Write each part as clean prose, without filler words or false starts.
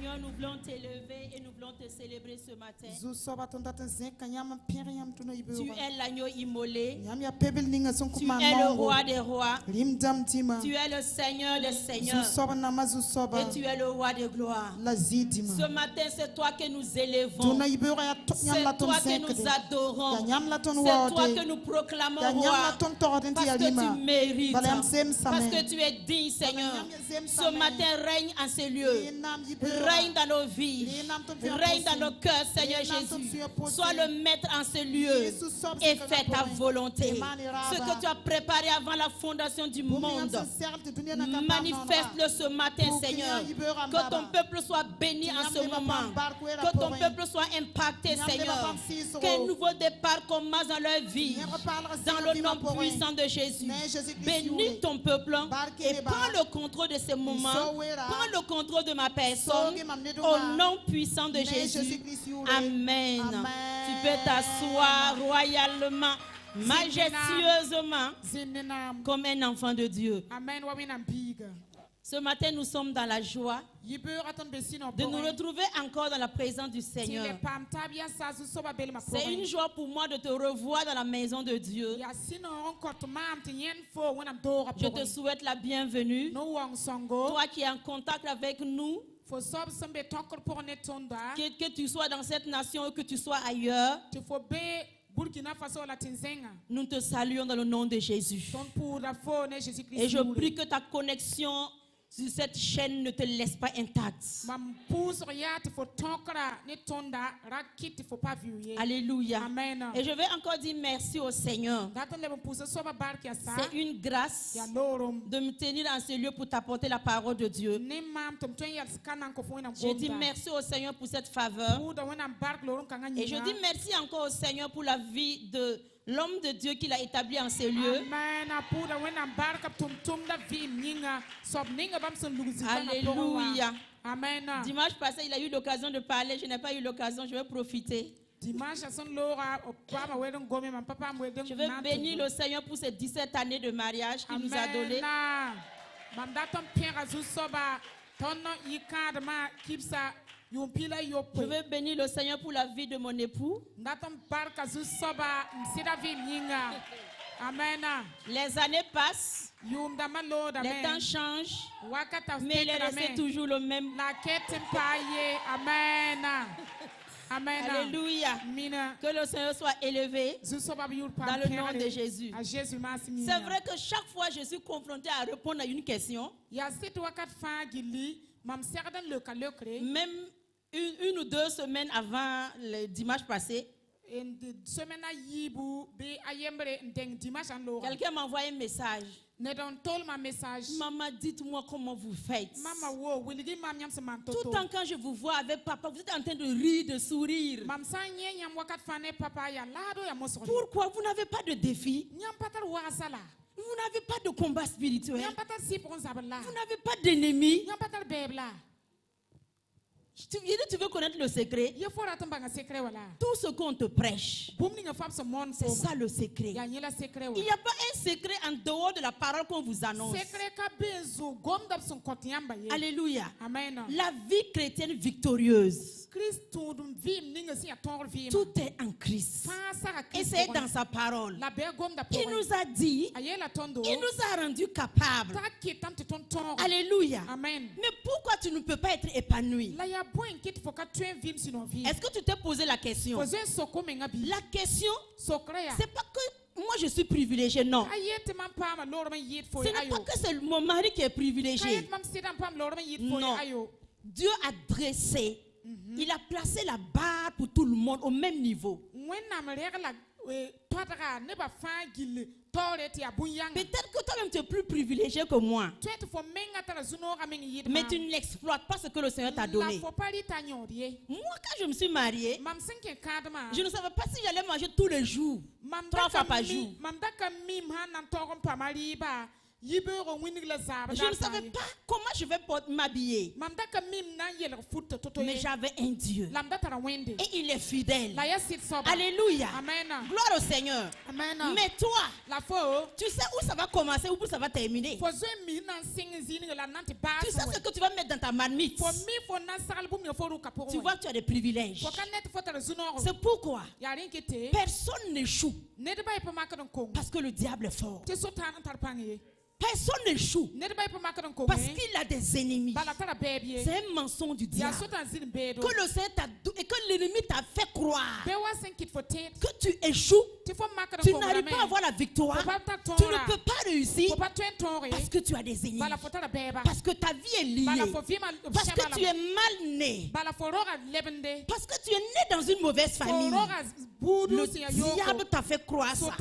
Seigneur, nous voulons t'élever et nous voulons te célébrer ce matin. Tu es l'agneau immolé. Tu es le roi des rois. Tu es le Seigneur des seigneurs. Et tu es le roi des gloires. Ce matin, c'est toi que nous élevons. C'est toi que nous adorons. C'est toi que nous proclamons roi. Parce que tu mérites. Parce que tu es digne, Seigneur. Ce matin, règne en ces lieux. Règne dans nos vies. Règne dans nos cœurs, Seigneur Jésus. Sois le maître en ces lieux. Et fais ta volonté. Ce que tu as préparé avant la fondation du monde. Manifeste-le ce matin, Seigneur. Que ton peuple soit béni en ce moment. Que ton peuple soit impacté, Seigneur. Qu'un nouveau départ commence dans leur vie. Dans le nom puissant de Jésus. Bénis ton peuple et prends le contrôle de ces moments. Prends le contrôle de ma personne. Au nom puissant de Jésus. Amen. Tu peux t'asseoir royalement, majestueusement, comme un enfant de Dieu. Ce matin, nous sommes dans la joie de nous retrouver encore dans la présence du Seigneur. C'est une joie pour moi de te revoir dans la maison de Dieu. Je te souhaite la bienvenue. Toi qui es en contact avec nous, que tu sois dans cette nation ou que tu sois ailleurs, nous te saluons dans le nom de Jésus. Et je prie que ta connexion sur cette chaîne ne te laisse pas intacte. Alléluia. Amen. Et je vais encore dire merci au Seigneur. C'est une grâce de me tenir dans ce lieu pour t'apporter la parole de Dieu. Je dis merci au Seigneur pour cette faveur. Et je dis merci encore au Seigneur pour la vie de l'homme de Dieu qu'il a établi en ces lieux. Alléluia. Amen. Dimanche passé, il a eu l'occasion de parler. Je n'ai pas eu l'occasion. Je vais profiter. Je vais bénir le Seigneur pour ces 17 années de mariage qu'il nous a donné. Je veux bénir le Seigneur pour la vie de mon époux. Amen. Les années passent, les temps changent, mais il est resté toujours le même. Amen. Alléluia. Que le Seigneur soit élevé dans le nom de Jésus. C'est vrai que chaque fois je suis confronté à répondre à une question, même une ou 2 semaines avant le dimanche passé, quelqu'un m'a envoyé un message. Maman, dites-moi comment vous faites. Tout le temps quand je vous vois avec papa, vous êtes en train de rire, de sourire. Pourquoi vous n'avez pas de défi? Vous n'avez pas de combat spirituel. Vous n'avez pas d'ennemis. Tu veux connaître le secret? Tout ce qu'on te prêche, c'est ça le secret. Il n'y a pas un secret en dehors de la parole qu'on vous annonce. Alléluia. Amen. La vie chrétienne victorieuse, tout est en Christ. Et c'est dans sa parole. Il nous a dit, il nous a rendu capables. Alléluia. Amen. Mais pourquoi tu ne peux pas être épanoui? Est-ce que tu t'es posé la question? La question, c'est pas que moi je suis privilégié, non. Ce n'est pas que c'est mon mari qui est privilégié. Non. Dieu a dressé, il a placé la barre pour tout le monde au même niveau. Peut-être que toi-même tu es plus privilégié que moi, mais tu ne l'exploites pas ce que le Seigneur t'a donné. Moi, quand je me suis mariée, je ne savais pas si j'allais manger tous les jours, 3 fois par jour. Je ne savais pas comment je vais m'habiller. Mais j'avais un Dieu. Et il est fidèle. Alléluia. Gloire au Seigneur. Mais toi, tu sais où ça va commencer, où ça va terminer. Tu sais ce que tu vas mettre dans ta marmite. Tu vois que tu as des privilèges. C'est pourquoi personne n'échoue. Parce que le diable est fort. Personne n'échoue parce qu'il a des ennemis. C'est un mensonge du diable. Que le Seigneur et que l'ennemi t'a fait croire que tu échoues, tu n'arrives pas à avoir la victoire, tu ne peux pas réussir parce que tu as des ennemis, parce que ta vie est liée, parce que tu es mal né, parce que tu es né dans une mauvaise famille. Le diable t'a fait croire ça.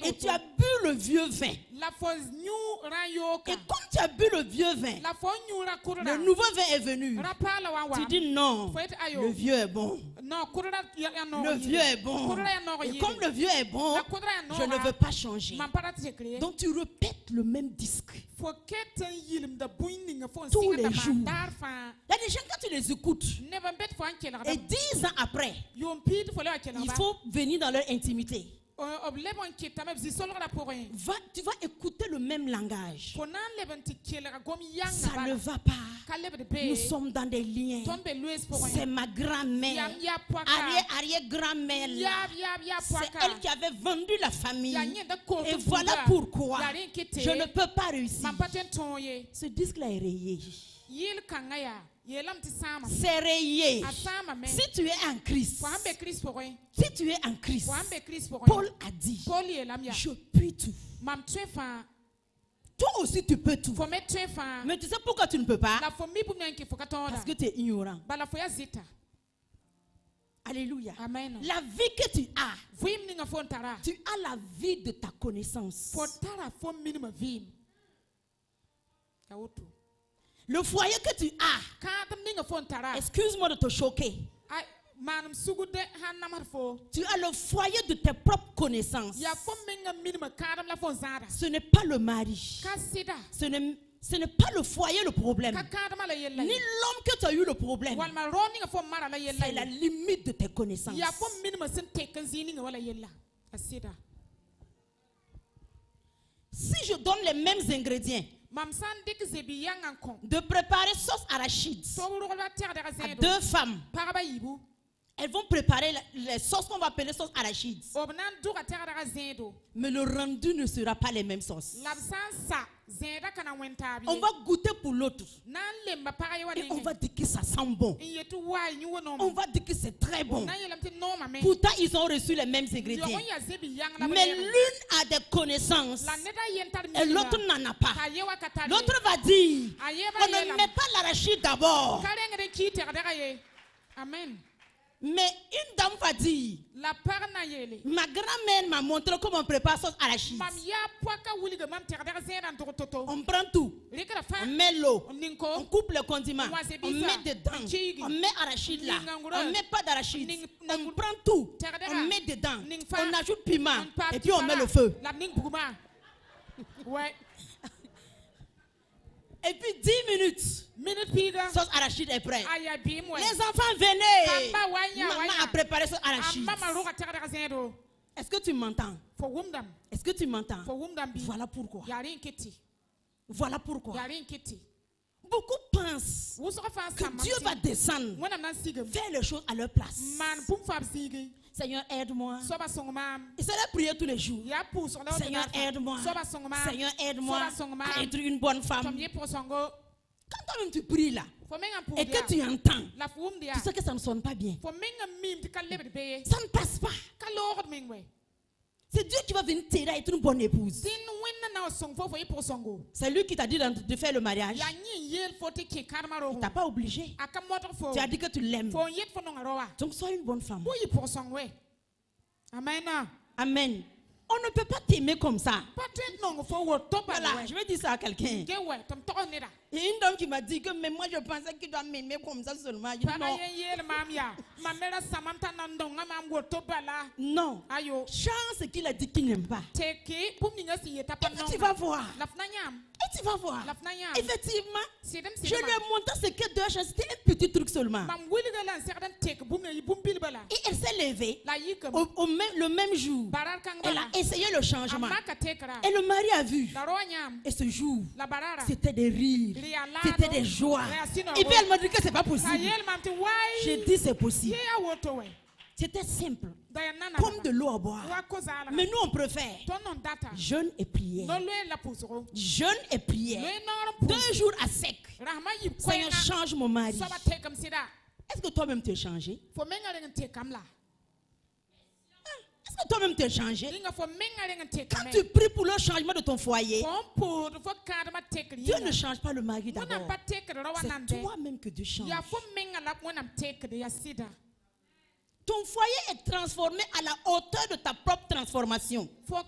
Et tu as bu le vieux vin. Et comme tu as bu le vieux vin, le nouveau vin est venu. Tu dis non, le vieux est bon. Le vieux est bon. Et comme le vieux est bon, je ne veux pas changer. Donc tu répètes le même disque tous les jours. Il y a des gens, quand tu les écoutes, et 10 ans après, il faut venir dans leur intimité. Tu vas écouter le même langage. Ça ne va pas. Nous sommes dans des liens. C'est ma grand-mère, arrière-grand-mère. C'est elle qui avait vendu la famille. Et voilà pourquoi je ne peux pas réussir. Ce disque-là est rayé. C'est rayé. Si tu es en Christ, si tu es en Christ, Paul a dit, je puis tout. Toi aussi tu peux tout. Mais tu sais pourquoi tu ne peux pas? Parce que tu es ignorant. Alléluia. Amen. La vie que tu as la vie de ta connaissance. Le foyer que tu as, excuse-moi de te choquer, tu as le foyer de tes propres connaissances. Ce n'est pas le mari. Ce n'est pas le foyer le problème. Ni l'homme que tu as eu le problème. C'est la limite de tes connaissances. Si je donne les mêmes ingrédients, de préparer sauce arachide à 2 femmes, elles vont préparer les sauces qu'on va appeler sauce arachide. Mais le rendu ne sera pas les mêmes sauces. On va goûter pour l'autre. Et on va dire que ça sent bon. On va dire que c'est très bon. Pourtant, ils ont reçu les mêmes ingrédients. Mais l'une a des connaissances et l'autre n'en a pas. L'autre va dire, on ne met pas l'arachide d'abord. Amen. Mais une dame va dire, ma grand-mère m'a montré comment on prépare sauce arachide. On prend tout, on met l'eau, on coupe le condiment, on met dedans, on met arachide là, on met pas d'arachide, on prend tout, on met dedans, on ajoute piment et puis on met le feu. Et puis 10 minutes, sauce arachide est prête. Les enfants venaient. Maman a préparé sauce arachide. Est-ce que tu m'entends? Est-ce que tu m'entends? Voilà pourquoi. Voilà pourquoi. Beaucoup pensent que Dieu va descendre, faire les choses à leur place. Seigneur, aide-moi. Et c'est la prière tous les jours. Seigneur, aide-moi. Seigneur, aide-moi à être une bonne femme. Quand toi-même tu pries là, et que tu entends, tu sais que ça ne sonne pas bien. Ça ne passe pas. C'est Dieu qui va venir t'aider à être une bonne épouse. C'est lui qui t'a dit de faire le mariage. Il ne t'a pas obligé. Tu as dit que tu l'aimes. Donc sois une bonne femme. Amen. Amen. On ne peut pas t'aimer comme ça. Voilà, je vais dire ça à quelqu'un. Il y a une dame qui m'a dit que mais moi je pensais qu'il doit m'aimer comme ça seulement. Je dis non. Non. Change ce qu'il a dit qu'il n'aime pas. Et tu vas voir. Et tu vas voir. Effectivement, je lui ai montré ce qu'elle doit changer. C'était un petit truc seulement. Et elle s'est levée le même jour. Elle a essayé le changement. Et le mari a vu. Et ce jour, c'était des rires. C'était des joies. Et puis elle m'a dit que c'est pas possible. J'ai dit c'est possible. C'était simple. Comme de l'eau à boire. Mais nous on préfère jeûne et prière. Jeûne et prière. 2 jours à sec. Seigneur, change mon mari. Est-ce que toi-même t'es changé? Est-ce que toi-même t'es changé? Quand tu pries pour le changement de ton foyer, Dieu ne change pas le mari d'abord. C'est toi-même que Dieu change. Ton foyer est transformé à la hauteur de ta propre transformation. Même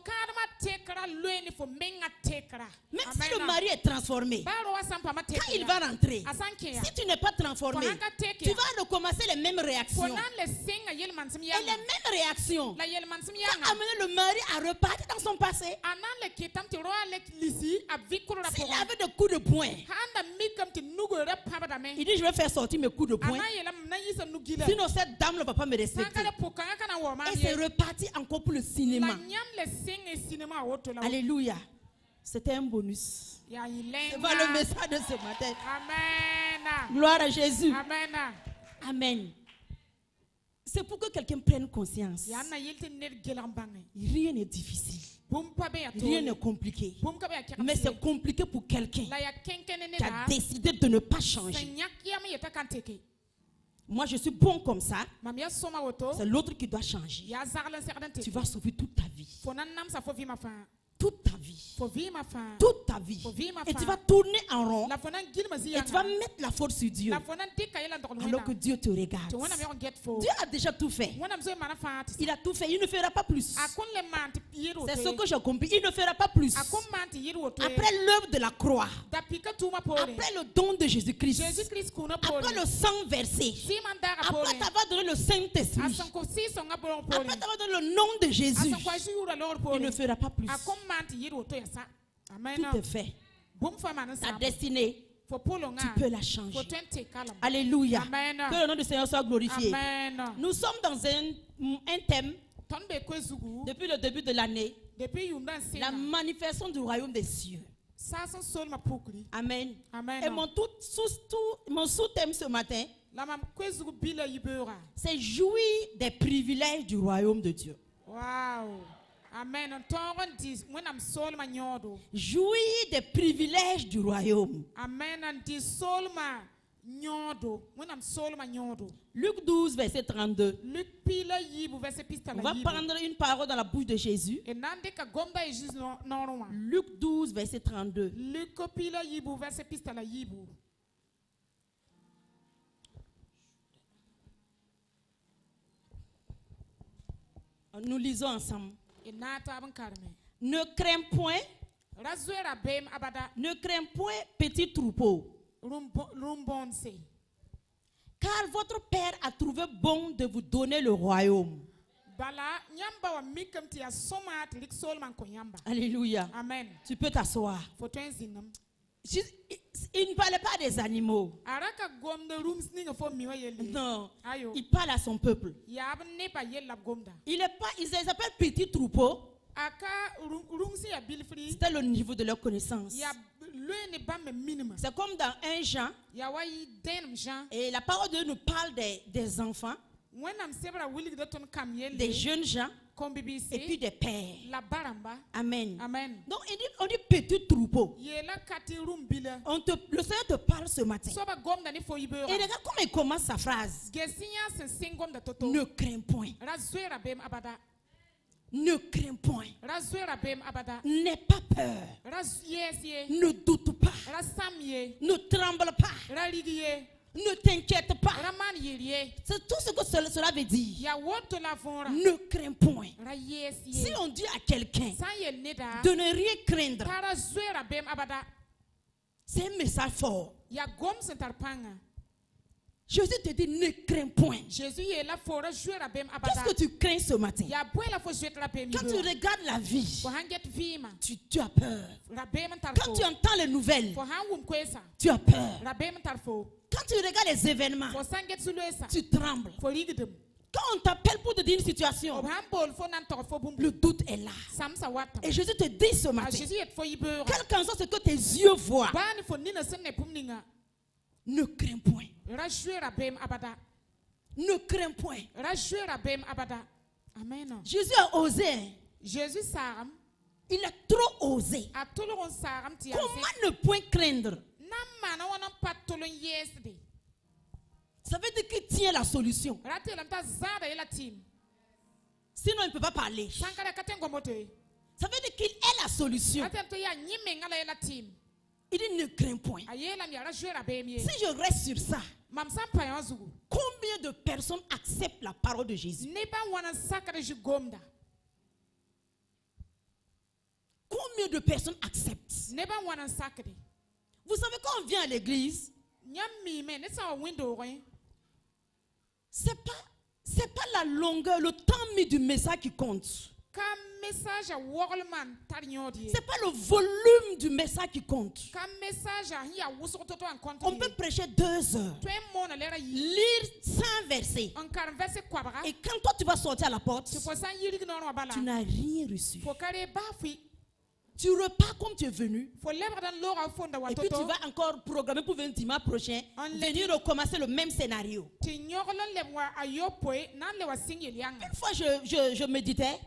si le mari est transformé, quand il va rentrer, si tu n'es pas transformé, tu vas recommencer les mêmes réactions. Et les mêmes réactions vont amener le mari à repartir dans son passé. S'il avait des coups de poing, il dit je vais faire sortir mes coups de poing. Sinon cette dame ne va pas me respecter. Et c'est reparti encore pour le cinéma. Alléluia. C'était un bonus. C'est pas le message de ce matin. Amen. Gloire à Jésus. Amen. Amen. C'est pour que quelqu'un prenne conscience. Rien n'est difficile. Rien n'est compliqué. Mais c'est compliqué pour quelqu'un qui a décidé de ne pas changer. Moi, je suis bon comme ça. C'est l'autre qui doit changer. Tu vas sauver toute ta vie. Toute ta vie. Toute ta vie. Et tu vas tourner en rond. Et tu vas mettre la faute sur Dieu. Alors que Dieu te regarde. Dieu a déjà tout fait. Il a tout fait. Il ne fera pas plus. C'est ce que j'ai compris. Il ne fera pas plus. Après l'œuvre de la croix. Après le don de Jésus-Christ. Après le sang versé. Après t'avoir donné le Saint-Esprit. Après t'avoir donné le nom de Jésus. Il ne fera pas plus. Tout est fait. Ta destinée, tu peux la changer. Alléluia. Que le nom du Seigneur soit glorifié. Amen. Nous sommes dans un thème depuis le début de l'année. La manifestation du royaume des cieux. Amen. Amen. Et mon sous-thème ce matin, c'est jouir des privilèges du royaume de Dieu. Wow. Amen. Jouir des privilèges du royaume. Amen. Luc 12, verset 32. On va prendre une parole dans la bouche de Jésus. Luc 12, verset 32. Nous lisons ensemble. Ne crains point. Ne crains point, petit troupeau. Car votre Père a trouvé bon de vous donner le royaume. Alléluia. Amen. Tu peux t'asseoir. Il ne parlait pas des animaux. Non. Il parle à son peuple. Ils s'appellent petits troupeaux. C'était le niveau de leur connaissance. C'est comme dans 1 Jean. Et la parole de Dieu nous parle des enfants, des jeunes gens, et puis des pères. Amen. Amen. Donc on dit petit troupeau. Le Seigneur te parle ce matin. Et regarde comment il commence sa phrase. Ne crains point. Ne crains point. N'aie pas peur. Ne doute pas. Ne tremble pas. Ne t'inquiète pas. C'est tout ce que cela veut dire. Ne crains point. Si on dit à quelqu'un de ne rien craindre, c'est un message fort. Jésus te dit ne crains point. Qu'est-ce que tu crains ce matin? Quand tu regardes la vie, tu as peur. Quand tu entends les nouvelles, tu as peur. Quand tu regardes les événements, tu trembles. Quand on t'appelle pour te dire une situation, le doute est là. Et Jésus te dit ce matin, quel qu'en soit ce que tes yeux voient, ne crains point. Ne crains point. Amen. Jésus a osé. Il a trop osé. Comment ne point craindre? Ça veut dire qu'il tient la solution. Sinon, il ne peut pas parler. Ça veut dire qu'il est la solution. Il dit ne crains point. Si je reste sur ça, combien de personnes acceptent la parole de Jésus? Combien de personnes acceptent? Vous savez, quand on vient à l'église, c'est pas la longueur, le temps mis du message qui compte. C'est pas le volume du message qui compte. On peut prêcher 2 heures, lire 100 versets, et quand toi tu vas sortir à la porte, tu n'as rien reçu. Tu repars comme tu es venu, et puis tu vas encore programmer pour venir dimanche prochain, venir recommencer le même scénario. Une fois je méditais,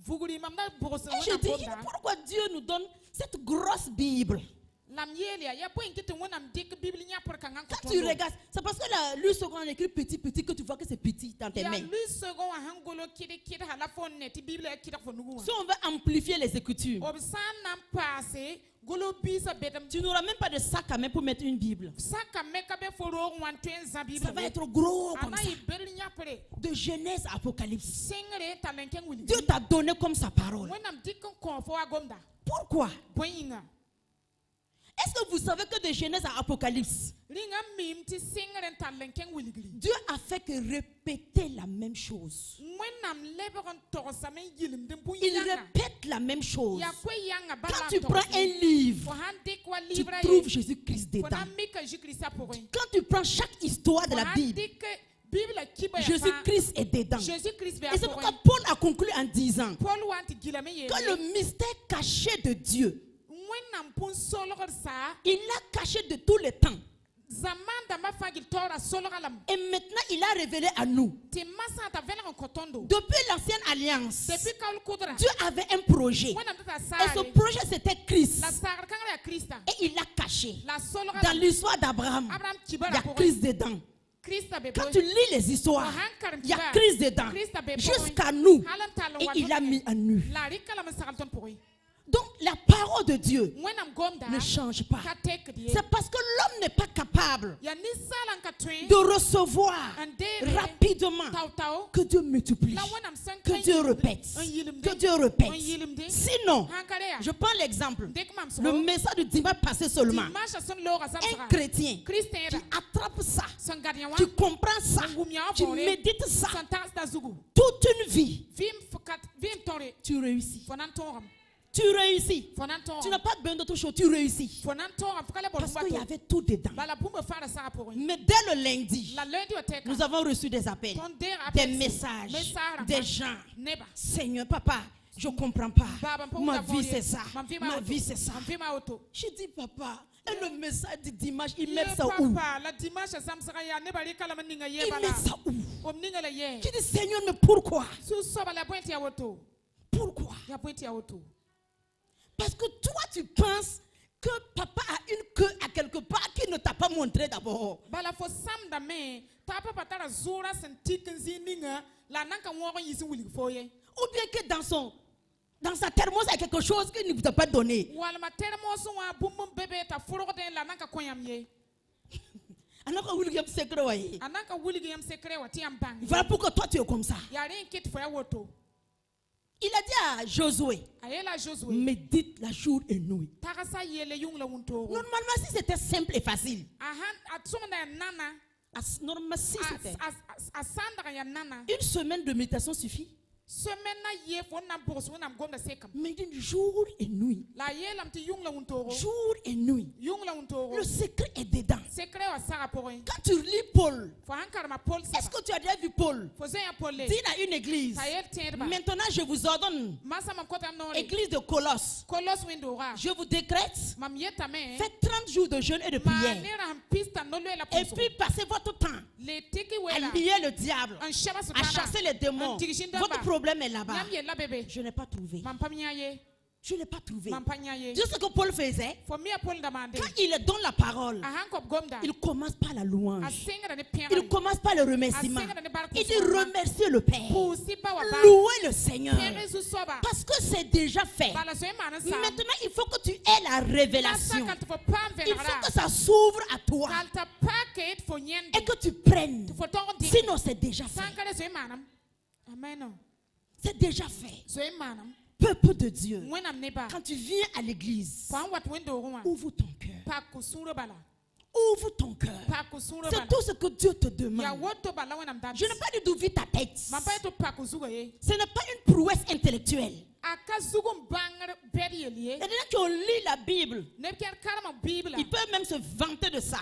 et je dis, pourquoi Dieu nous donne cette grosse Bible? Quand tu regardes, c'est parce que la lui seconde écrit petit que tu vois que c'est petit dans tes mains. Si on veut amplifier les écritures, tu n'auras même pas de sac à main pour mettre une Bible. Ça va être gros comme ça. De Genèse à Apocalypse. Dieu t'a donné comme sa parole. Pourquoi? Est-ce que vous savez que de Genèse à Apocalypse, Dieu a fait que répéter la même chose. Il répète la même chose. Quand tu prends un livre, tu trouves Jésus-Christ dedans. Quand tu prends chaque histoire de la Bible, Jésus-Christ est dedans. Et c'est pourquoi Paul a conclu en disant que le mystère caché de Dieu, il l'a caché de tous les temps. Et maintenant, il a révélé à nous. Depuis l'ancienne alliance, Dieu avait un projet. Et ce projet, c'était Christ. Et il l'a caché. Dans l'histoire d'Abraham, il y a Christ dedans. Quand tu lis les histoires, il y a Christ dedans. Jusqu'à nous. Et il l'a mis à nu. Donc la parole de Dieu ne change pas. C'est parce que l'homme n'est pas capable de recevoir rapidement que Dieu multiplie, que Dieu répète, que Dieu répète. Sinon, je prends l'exemple, le message du dimanche passé seulement. Un chrétien qui attrape ça, qui comprend ça, qui médite ça, toute une vie, tu réussis. Tu réussis. Tu n'as pas besoin d'autre chose, tu réussis. Parce qu'il y avait tout dedans. Mais dès le lundi, nous avons reçu des appels, des messages, des gens. Seigneur, papa, je ne comprends pas. Ma vie c'est ça. Ma vie c'est ça. Je dis papa, et le message du dimanche, il met ça où? Il met ça où? Je dis Seigneur, mais pourquoi? Pourquoi? Parce que toi, tu penses que papa a une queue à quelque part qui ne t'a pas montré d'abord. Ou bien que dans sa thermos, il y a quelque chose qu'il ne vous a pas donné. Voilà pourquoi toi tu es comme ça. Il a dit à Josué, médite la jour et nuit. Normalement, si c'était simple et facile, normalement, si c'était une semaine de méditation suffit. Mais d'une jour et nuit. Jour et nuit. Le secret est dedans. Quand tu lis Paul, est-ce que tu as déjà vu Paul dire à une église, maintenant je vous ordonne, église de Colosse, je vous décrète, faites 30 jours de jeûne et de prière. Et puis passez votre temps à lier le diable, à chasser les démons. Votre problème est là-bas. Je n'ai pas trouvé. Je ne l'ai pas trouvé. Tu sais ce que Paul faisait? Quand il donne la parole, il commence par la louange. Il commence par le remerciement. Il dit remercier le Père. Louer le Seigneur. Parce que c'est déjà fait. Maintenant, il faut que tu aies la révélation. Il faut que ça s'ouvre à toi. Et que tu prennes. Sinon, c'est déjà fait. C'est déjà fait. Peuple de Dieu, quand tu viens à l'église, ouvre ton cœur. Ouvre ton cœur. C'est tout ce que Dieu te demande. Je n'ai pas dit d'ouvrir ta tête. Ce n'est pas une prouesse intellectuelle. Il y a des gens qui ont lu la Bible. Ils peuvent même se vanter de ça.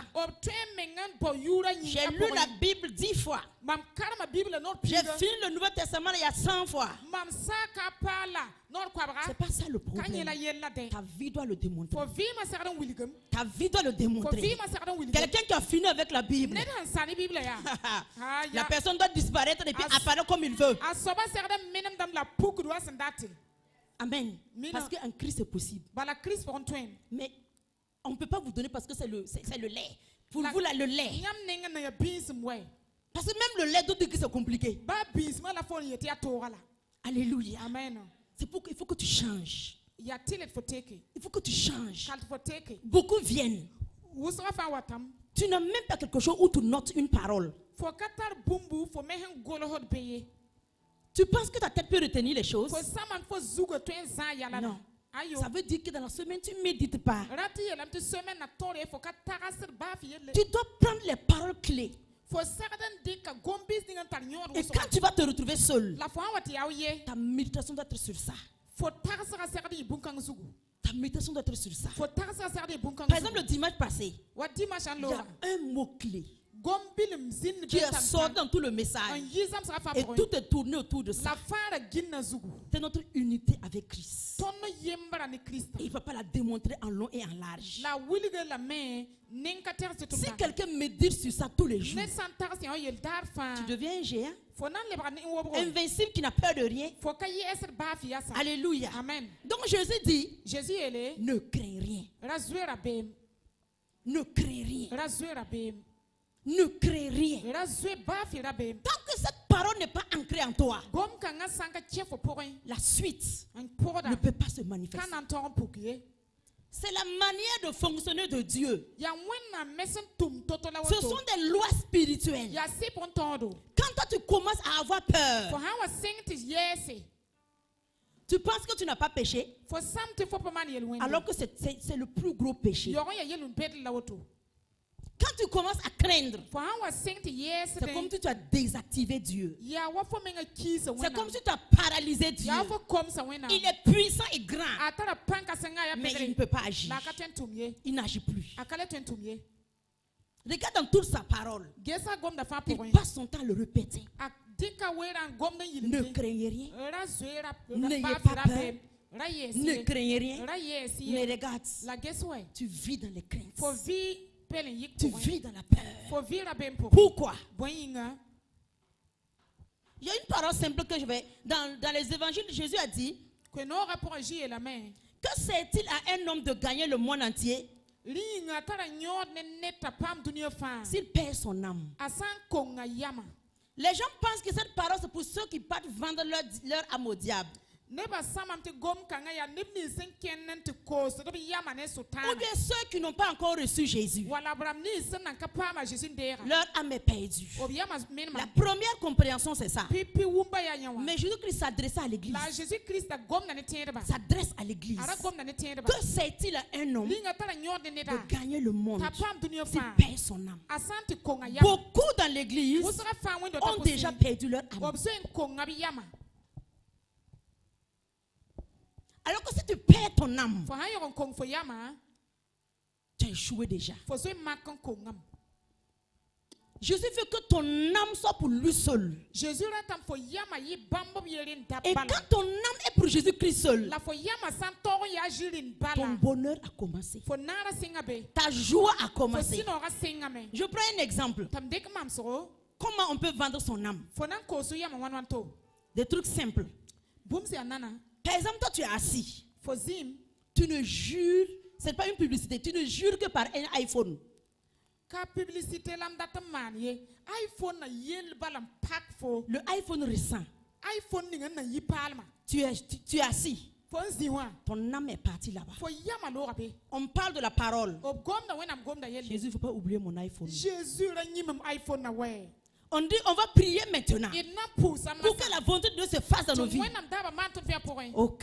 J'ai lu la Bible 10 fois. J'ai fini le Nouveau Testament il y a 100 fois. C'est pas ça le problème. Ta vie doit le démontrer. Ta vie doit le démontrer. Quelqu'un qui a fini avec la Bible, la personne doit disparaître et puis apparaître comme il veut. Amen. Parce qu'en Christ c'est possible. Mais on ne peut pas vous donner parce que c'est le lait. Pour vous là, le lait. Parce que même le lait doit dire que c'est compliqué. Alléluia. Amen. C'est pourquoi il faut que tu changes. Il faut que tu changes. Beaucoup viennent. Tu n'as même pas quelque chose où tu notes une parole. Tu penses que ta tête peut retenir les choses? Non. Ça veut dire que dans la semaine, tu ne médites pas. Tu dois prendre les paroles clés. Et quand tu vas te retrouver seul, ta méditation doit être sur ça. Ta méditation doit être sur ça. Par exemple, le dimanche passé, il y a un mot-clé qui est sorti dans tout le message. Et tout est tourné autour de ça. C'est notre unité avec Christ. Et il ne va pas la démontrer en long et en large. Si quelqu'un médite sur ça tous les jours, tu deviens un géant. Invincible qui n'a peur de rien. Alléluia. Amen. Donc Jésus dit, ne crains rien. Ne crains rien. Ne crains rien. Tant que cette parole n'est pas ancrée en toi, la suite ne peut pas se manifester. C'est la manière de fonctionner de Dieu. Ce sont des lois spirituelles. Quand toi tu commences à avoir peur, tu penses que tu n'as pas péché, alors que c'est le plus gros péché. Quand tu commences à craindre, c'est comme si tu as désactivé Dieu. C'est comme si tu as paralysé Dieu. Il est puissant et grand, mais il ne peut pas agir. Il n'agit plus. Regarde dans toute sa parole. Il passe son temps à le répéter. Ne craignez rien. N'ayez pas peur. Ne craignez rien. Mais regarde, tu vis dans les craintes. Tu vis dans la peur. Pourquoi? Il y a une parole simple que je vais. Dans les évangiles, Jésus a dit, que c'est-il à un homme de gagner le monde entier s'il perd son âme? Les gens pensent que cette parole c'est pour ceux qui partent vendre leur âme au diable. Ou bien ceux qui n'ont pas encore reçu Jésus. Leur âme est perdue. La première compréhension, c'est ça. Mais Jésus-Christ s'adressait à l'église. S'adresse à l'église. Que sait-il à un homme de gagner le monde s'il perd son âme? Beaucoup dans l'église ont déjà perdu leur âme. Alors que si tu perds ton âme, tu as échoué déjà. Jésus veut que ton âme soit pour lui seul. Et quand ton âme est pour Jésus-Christ seul, ton bonheur a commencé. Ta joie a commencé. Je prends un exemple. Comment on peut vendre son âme? Des trucs simples. Par exemple, toi tu es assis. Tu ne jures, ce n'est pas une publicité, tu ne jures que par un iPhone. Le iPhone récent. Tu es assis. Ton âme est partie là-bas. On parle de la parole. Jésus, il ne faut pas oublier mon iPhone. On dit, on va prier maintenant pour que la volonté de Dieu se fasse dans nos vies. Oh,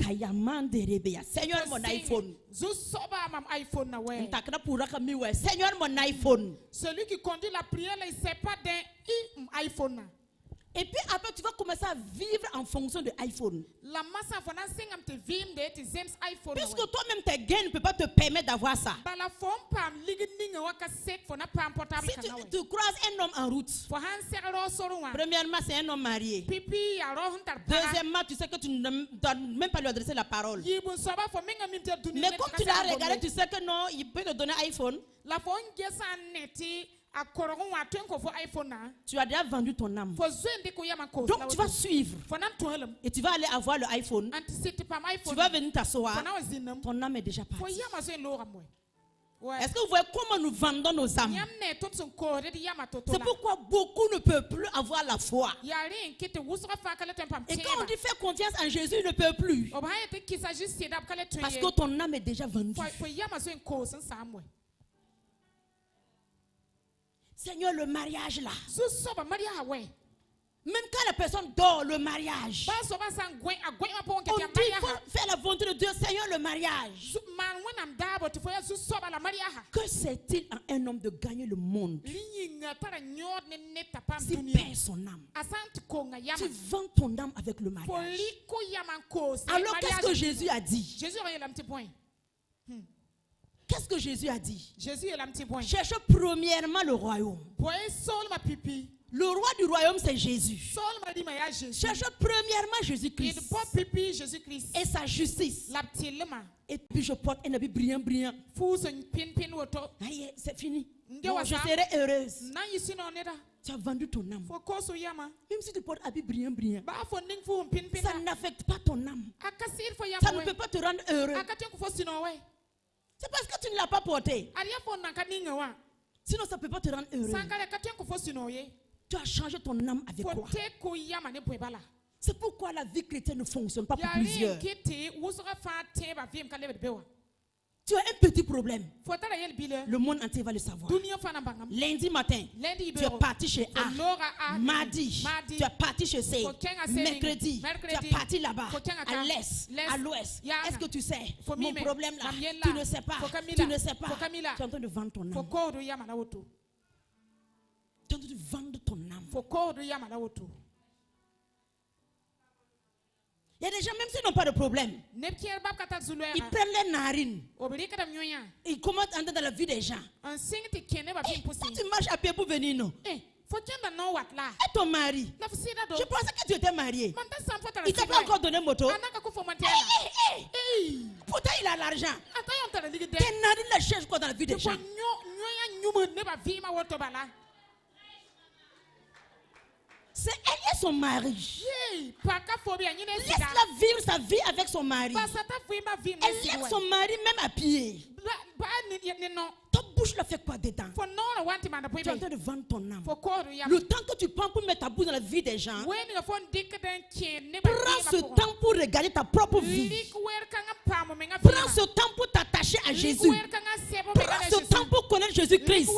Seigneur, mon iPhone. Seigneur, mon iPhone. Celui qui conduit la prière, il ne sait pas d'un iPhone. Et puis après, tu vas commencer à vivre en fonction de l'iPhone. Puisque toi-même, tes gains ne peuvent pas te permettre d'avoir ça. Si tu croises un homme en route, premièrement, c'est un homme marié. Deuxièmement, tu sais que tu ne dois même pas lui adresser la parole. Mais comme tu l'as regardé, tu sais que non, il peut te donner un iPhone. Tu as déjà vendu ton âme. Donc tu vas suivre. Et tu vas aller avoir le iPhone. Tu vas venir t'asseoir. Ton âme est déjà partie. Est-ce que vous voyez comment nous vendons nos âmes? C'est pourquoi beaucoup ne peuvent plus avoir la foi. Et quand on dit faire confiance en Jésus, il ne peut plus. Parce que ton âme est déjà vendue. Seigneur, le mariage là. Même quand la personne dort, le mariage. On dit il faut faire la volonté de Dieu. Seigneur, le mariage. Que sait-il à un homme de gagner le monde s'il perd son âme? Tu vends ton âme avec le mariage. Alors qu'est-ce que Jésus a dit? Qu'est-ce que Jésus a dit? Cherche premièrement le royaume. Le roi du royaume, c'est Jésus. Cherche premièrement Jésus-Christ et sa justice. Et puis je porte un habit brillant. C'est fini. Non, je serai heureuse. Tu as vendu ton âme. Même si tu portes un habit brillant, ça n'affecte pas ton âme. Ça ne peut pas te rendre heureux. C'est parce que tu ne l'as pas porté. Sinon, ça ne peut pas te rendre heureux. Tu as changé ton âme avec quoi? C'est pourquoi la vie chrétienne ne fonctionne pas pour plusieurs. Tu as un petit problème. Le monde entier va le savoir. Lundi matin, tu es parti chez A. Mardi, tu es parti chez C. Mercredi, tu es parti là-bas, à l'est, à l'ouest. Est-ce que tu sais mon problème là? Tu ne sais pas. Tu ne sais pas. Tu es en train de vendre ton âme. Tu es en train de vendre ton âme. Il y a des gens, même s'ils n'ont pas de problème, ils prennent les narines. Ils commencent à entrer dans la vie des gens. Si tu marches à pied pour venir, non? Et ton mari? Je pensais que tu étais marié. Il t'a pas encore donné moto. Pourtant, il a l'argent. Tes narines la cherchent quoi dans la vie des gens? C'est elle et son mari. Laisse-la vivre sa vie avec son mari. Elle laisse son mari même à pied. Ta bouche bouche, là, fait quoi dedans? For no one to man Tu es en train de vendre ton âme. For call ya. Le temps que tu prends pour mettre ta bouche dans la vie des gens, When you phone dick then chain prends ce temps pour regarder ta propre vie. Prends ce temps pour t'attacher à Jésus. Prends ce temps pour connaître Jésus-Christ.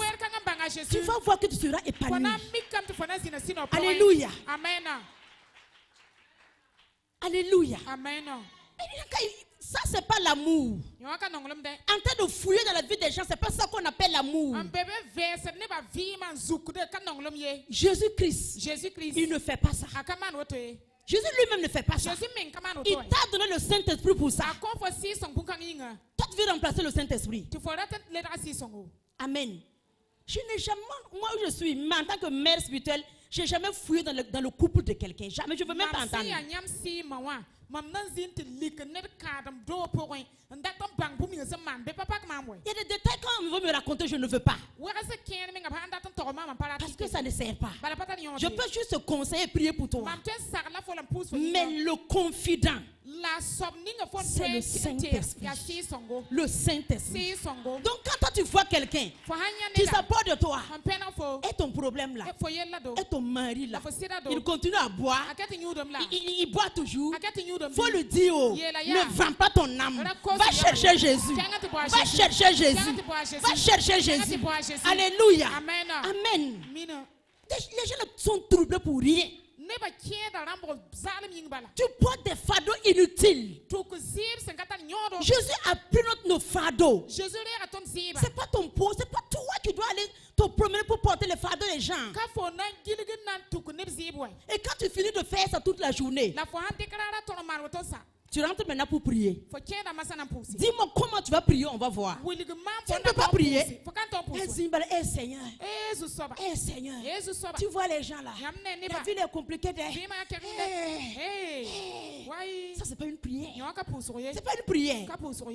Tu vas voir que tu seras épanoui. Alléluia. Amen. Alléluia. Amen. Ça, c'est pas l'amour. En train de fouiller dans la vie des gens, c'est pas ça qu'on appelle l'amour. Jésus-Christ, il ne fait pas ça. Jésus lui-même ne fait pas ça. Il t'a donné le Saint-Esprit pour ça. Toi, tu veux remplacer le Saint-Esprit. Amen. Je n'ai jamais, moi je suis, mais en tant que mère spirituelle, je n'ai jamais fouillé dans le couple de quelqu'un. Jamais, je ne veux même pas entendre. Il y a des détails quand on veut me raconter, je ne veux pas. Parce que ça ne sert pas. Je peux juste te conseiller et prier pour toi. Mais le confident, c'est le Saint-Esprit. Le Saint-Esprit. Donc quand toi tu vois quelqu'un qui s'apporte de toi, et ton problème là, et ton mari là, il continue à boire, il boit toujours, il faut lui dire, ne vends pas ton âme, va chercher Jésus, va chercher Jésus, va chercher Jésus. Alléluia. Amen. Les gens sont troublés pour rien. Tu portes des fardeaux inutiles. Jésus a pris nos fardeaux. C'est pas ton pot, c'est pas toi qui dois aller te promener pour porter les fardeaux des gens. Et quand tu finis de faire ça toute la journée, tu rentres maintenant pour prier. Dis-moi comment tu vas prier, on va voir. Tu ne peux pas prier. Eh Seigneur, tu vois les gens là. La vie est compliquée. Ça, c'est pas une prière. C'est pas une prière.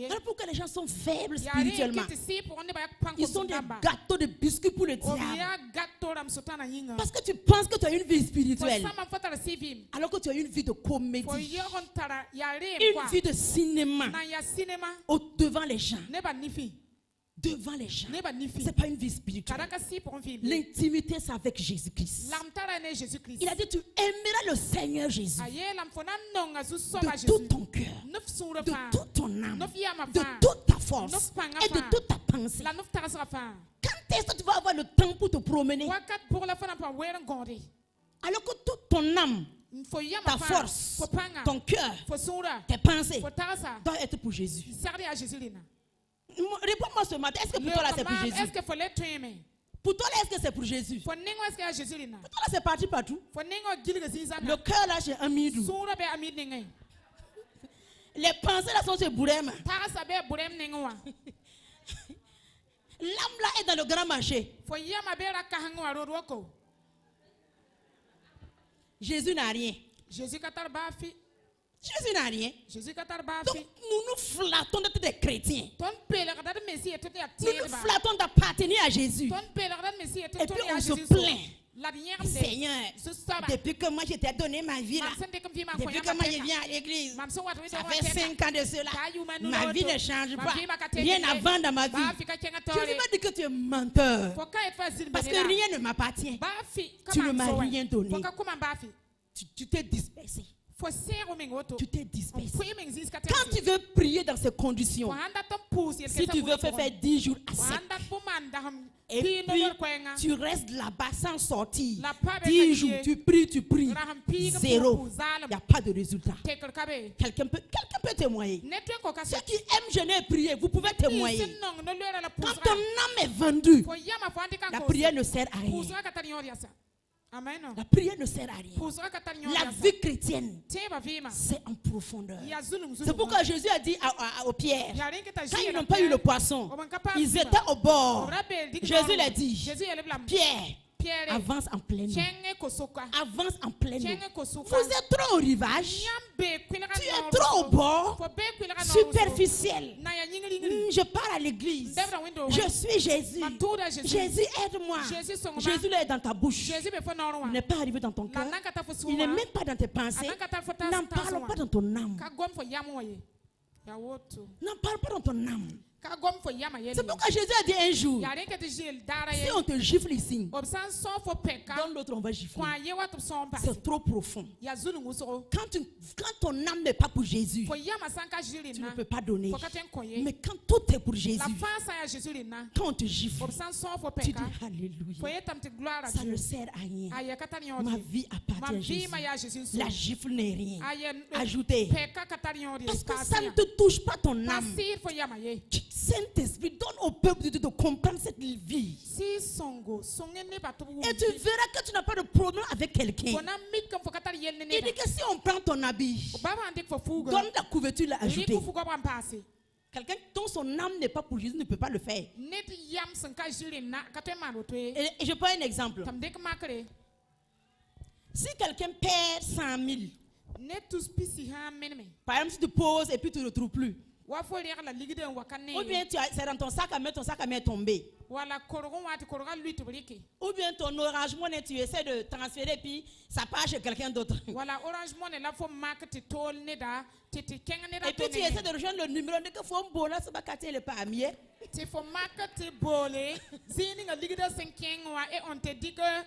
Alors pourquoi les gens sont faibles spirituellement? Ils sont des gâteaux de biscuits pour le diable. Parce que tu penses que tu as une vie spirituelle, alors que tu as une vie de comédie. Une vie de cinéma devant les gens. Devant les gens. C'est pas une vie spirituelle. L'intimité, c'est avec Jésus-Christ. Il a dit, tu aimeras le Seigneur Jésus de tout ton cœur, de toute ton âme, de toute ta force et de toute ta pensée. Quand est-ce que tu vas avoir le temps pour te promener? Alors que toute ton âme, ta force, ton cœur, tes pensées doivent être pour Jésus. Réponds-moi ce matin, est-ce que pour toi là c'est pour Jésus? Pour toi là est-ce que c'est pour Jésus? Pour toi là c'est parti partout. Le cœur là c'est Amidou. Les pensées là sont chez Bourem. L'âme là est dans le grand marché. Jésus n'a rien. Jésus n'a rien. Donc nous nous flattons d'être des chrétiens. Nous nous flattons d'appartenir à Jésus. Et puis on se plaint. Seigneur, depuis que moi je t'ai donné ma vie là, depuis que moi je viens à l'église, ça fait 5 ans de cela, ma vie ne change pas. Rien n'avance dans ma vie. Je ne vais pas dire que tu es menteur. Parce que rien ne m'appartient. Tu ne m'as rien donné. Tu t'es dispersé. Tu t'es dispersé. Quand tu veux prier dans ces conditions, si tu veux faire 10 jours à 7, et puis tu restes là-bas sans sortir, 10 jours, tu pries, zéro. Il n'y a pas de résultat. Quelqu'un peut témoigner. Ceux qui aiment jeûner et prier, vous pouvez témoigner. Quand ton âme est vendue, la prière ne sert à rien. La prière ne sert à rien. La vie chrétienne, c'est en profondeur. C'est pourquoi Jésus a dit aux pierres, quand ils n'ont pas eu le poisson, ils étaient au bord. Jésus l'a dit, Pierre, avance en pleine eau. Avance en pleine eau. Vous êtes trop au rivage. Tu es trop au bord. Superficiel. Je pars à l'église. Je suis Jésus. Jésus, aide-moi. Jésus est dans ta bouche. Il n'est pas arrivé dans ton cœur. Il n'est même pas dans tes pensées. N'en parle pas dans ton âme. N'en parle pas dans ton âme. C'est pourquoi Jésus a dit un jour, si on te gifle ici, dans l'autre on va gifler. C'est trop profond. Quand ton âme n'est pas pour Jésus, tu ne peux pas donner. Mais quand tout est pour Jésus, quand on te gifle, tu dis Alléluia. Ça ne sert à rien. Ma vie appartient à Jésus. La gifle n'est rien. Ajoutez. Parce que ça ne te touche pas ton âme. Saint-Esprit, donne au peuple de Dieu de comprendre cette vie. Et tu verras que tu n'as pas de problème avec quelqu'un. Il dit que si on prend ton habit, donne la couverture, la ajouter. Quelqu'un dont son âme n'est pas pour Jésus ne peut pas le faire. Et je prends un exemple. Si quelqu'un perd 100 000, par exemple, si tu poses et puis tu ne le retrouves plus, ou bien c'est dans ton sac à main est tombé, ou bien ton Orange Money, tu essaies de transférer puis ça part chez quelqu'un d'autre. Et puis tu essaies de rejoindre le numéro, on dit que faut un bon là, c'est pas qu'à le pas mieux. Tu faut marquer bolé, et on te dit que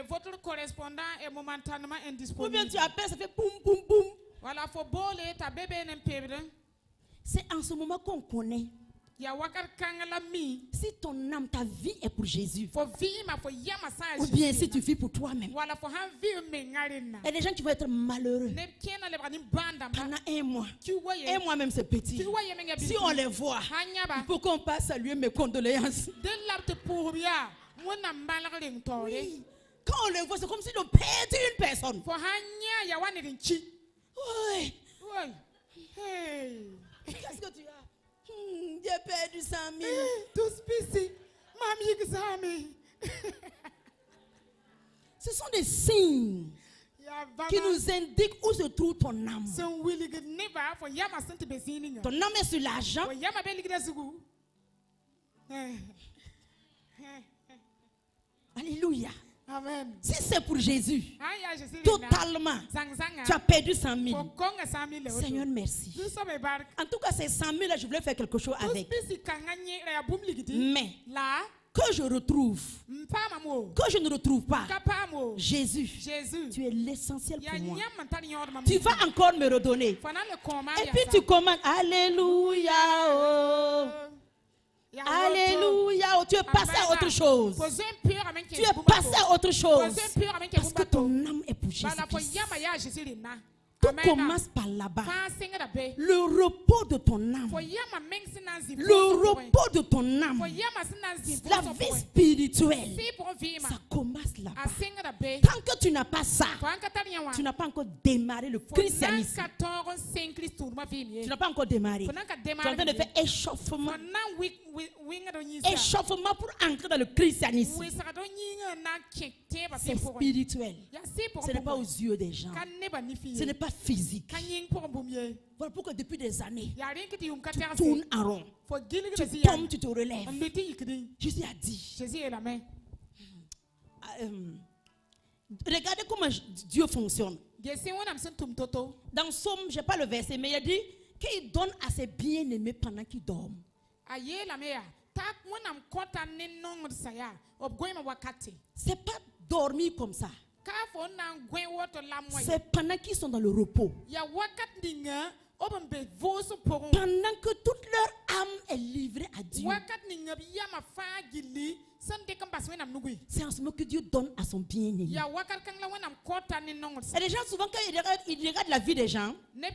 votre correspondant est momentanément indisponible. Ou bien tu appelles, ça fait boum boum boum. Voilà, faut bolé ta bébé n'est pas. C'est en ce moment qu'on connaît. Si ton âme, ta vie est pour Jésus, ou bien si tu vis pour toi-même, il y a des gens qui vont être malheureux pendant un mois. Un mois même c'est petit. Si on les voit, il faut qu'on passe saluer mes condoléances. Oui. Quand on les voit, c'est comme si on perdait une personne. Oui. Hey. Qu'est-ce que tu as? J'ai perdu 100 000. Ce sont des signes qui nous indiquent où se trouve ton âme. Ton âme est sur l'argent. Alléluia. Amen. Si c'est pour Jésus, totalement, tu as perdu 100 000. Seigneur, merci. En tout cas, ces 100 000 là, je voulais faire quelque chose avec. Mais que je retrouve, que je ne retrouve pas, Jésus, tu es l'essentiel pour moi. Tu vas encore me redonner. Et puis tu commandes, Alléluia. Oh. Alléluia, tu es passé à autre chose. Tu es passé à autre chose. Parce que ton âme est pour Jésus. Tout commence par là-bas. Le repos de ton âme. Le repos de ton âme. La vie spirituelle. Ça commence là-bas. Tant que tu n'as pas ça, tu n'as pas encore démarré le christianisme. Tu n'as pas encore démarré. Tu es en train de faire échauffement. Échauffement pour entrer dans le christianisme. C'est spirituel. Ce n'est pas aux yeux des gens. Ce n'est pas physique. Voilà pourquoi depuis des années, tu tournes en rond. Tu tombes, tu te relèves. Jésus a dit. Regardez comment Dieu fonctionne. Dans Somme, je n'ai pas le verset, mais il a dit qu'il donne à ses bien-aimés pendant qu'ils dorment. C'est pas dormir comme ça. C'est pendant qu'ils sont dans le repos. Pendant que toute leur âme est livrée à Dieu. C'est en ce moment que Dieu donne à son bien-aimé. Il y a des gens souvent quand ils regardent la vie des gens, ils disent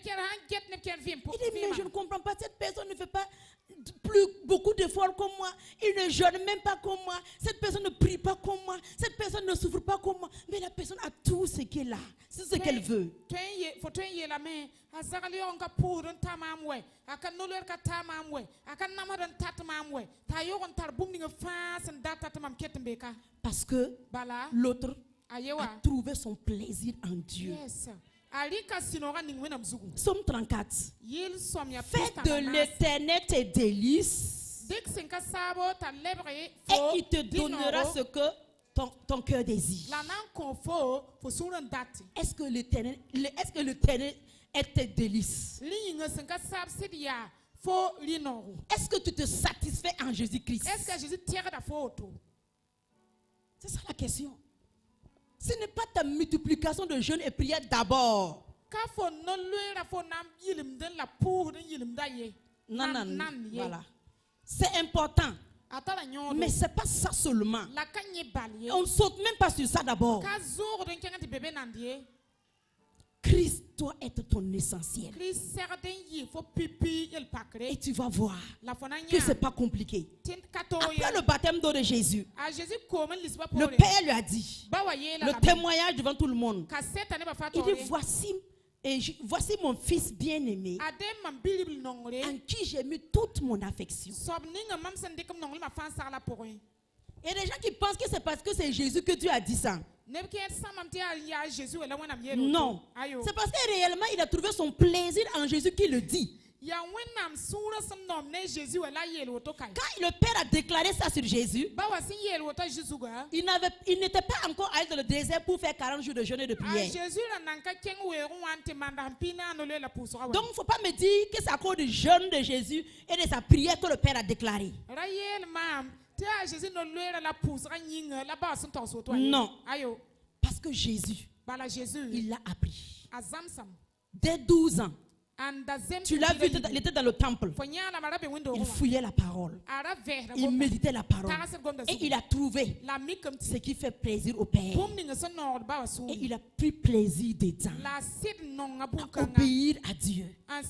mais je ne comprends pas, cette personne ne fait pas plus beaucoup d'efforts comme moi, il ne jeûne même pas comme moi, cette personne ne prie pas comme moi, cette personne ne souffre pas comme moi, mais la personne a tout ce qu'elle a, c'est ce qu'elle veut. Parce que l'autre a trouvé son plaisir en Dieu. Somme 34. Fais de l'Éternel tes délices et il te donnera ce que ton cœur désire. Est-ce que l'Éternel est tes délices? Est-ce que tu te satisfais en Jésus-Christ? C'est ça la question. Ce n'est pas ta multiplication de jeûnes et prières d'abord. Non, voilà. C'est important. Mais ce n'est pas ça seulement. On ne saute même pas sur ça d'abord. Christ doit être ton essentiel. Et tu vas voir que ce n'est pas compliqué. Après le baptême d'eau de Jésus, le Père lui a dit, le témoignage devant tout le monde, il dit, voici mon fils bien-aimé en qui j'ai mis toute mon affection. Il y a des gens qui pensent que c'est parce que c'est Jésus que Dieu a dit ça. Non, c'est parce que réellement il a trouvé son plaisir en Jésus qui le dit. Quand le Père a déclaré ça sur Jésus, il n'était pas encore allé dans le désert pour faire 40 jours de jeûne et de prière. Donc il ne faut pas me dire que c'est à cause du jeûne de Jésus et de sa prière que le Père a déclaré. Non, parce que Jésus, il l'a appris. Dès 12 ans, tu l'as vu, il était dans le temple. Il fouillait la parole. Il méditait la parole. Et il a trouvé ce qui fait plaisir au Père. Et il a pris plaisir dedans. À obéir à Dieu. À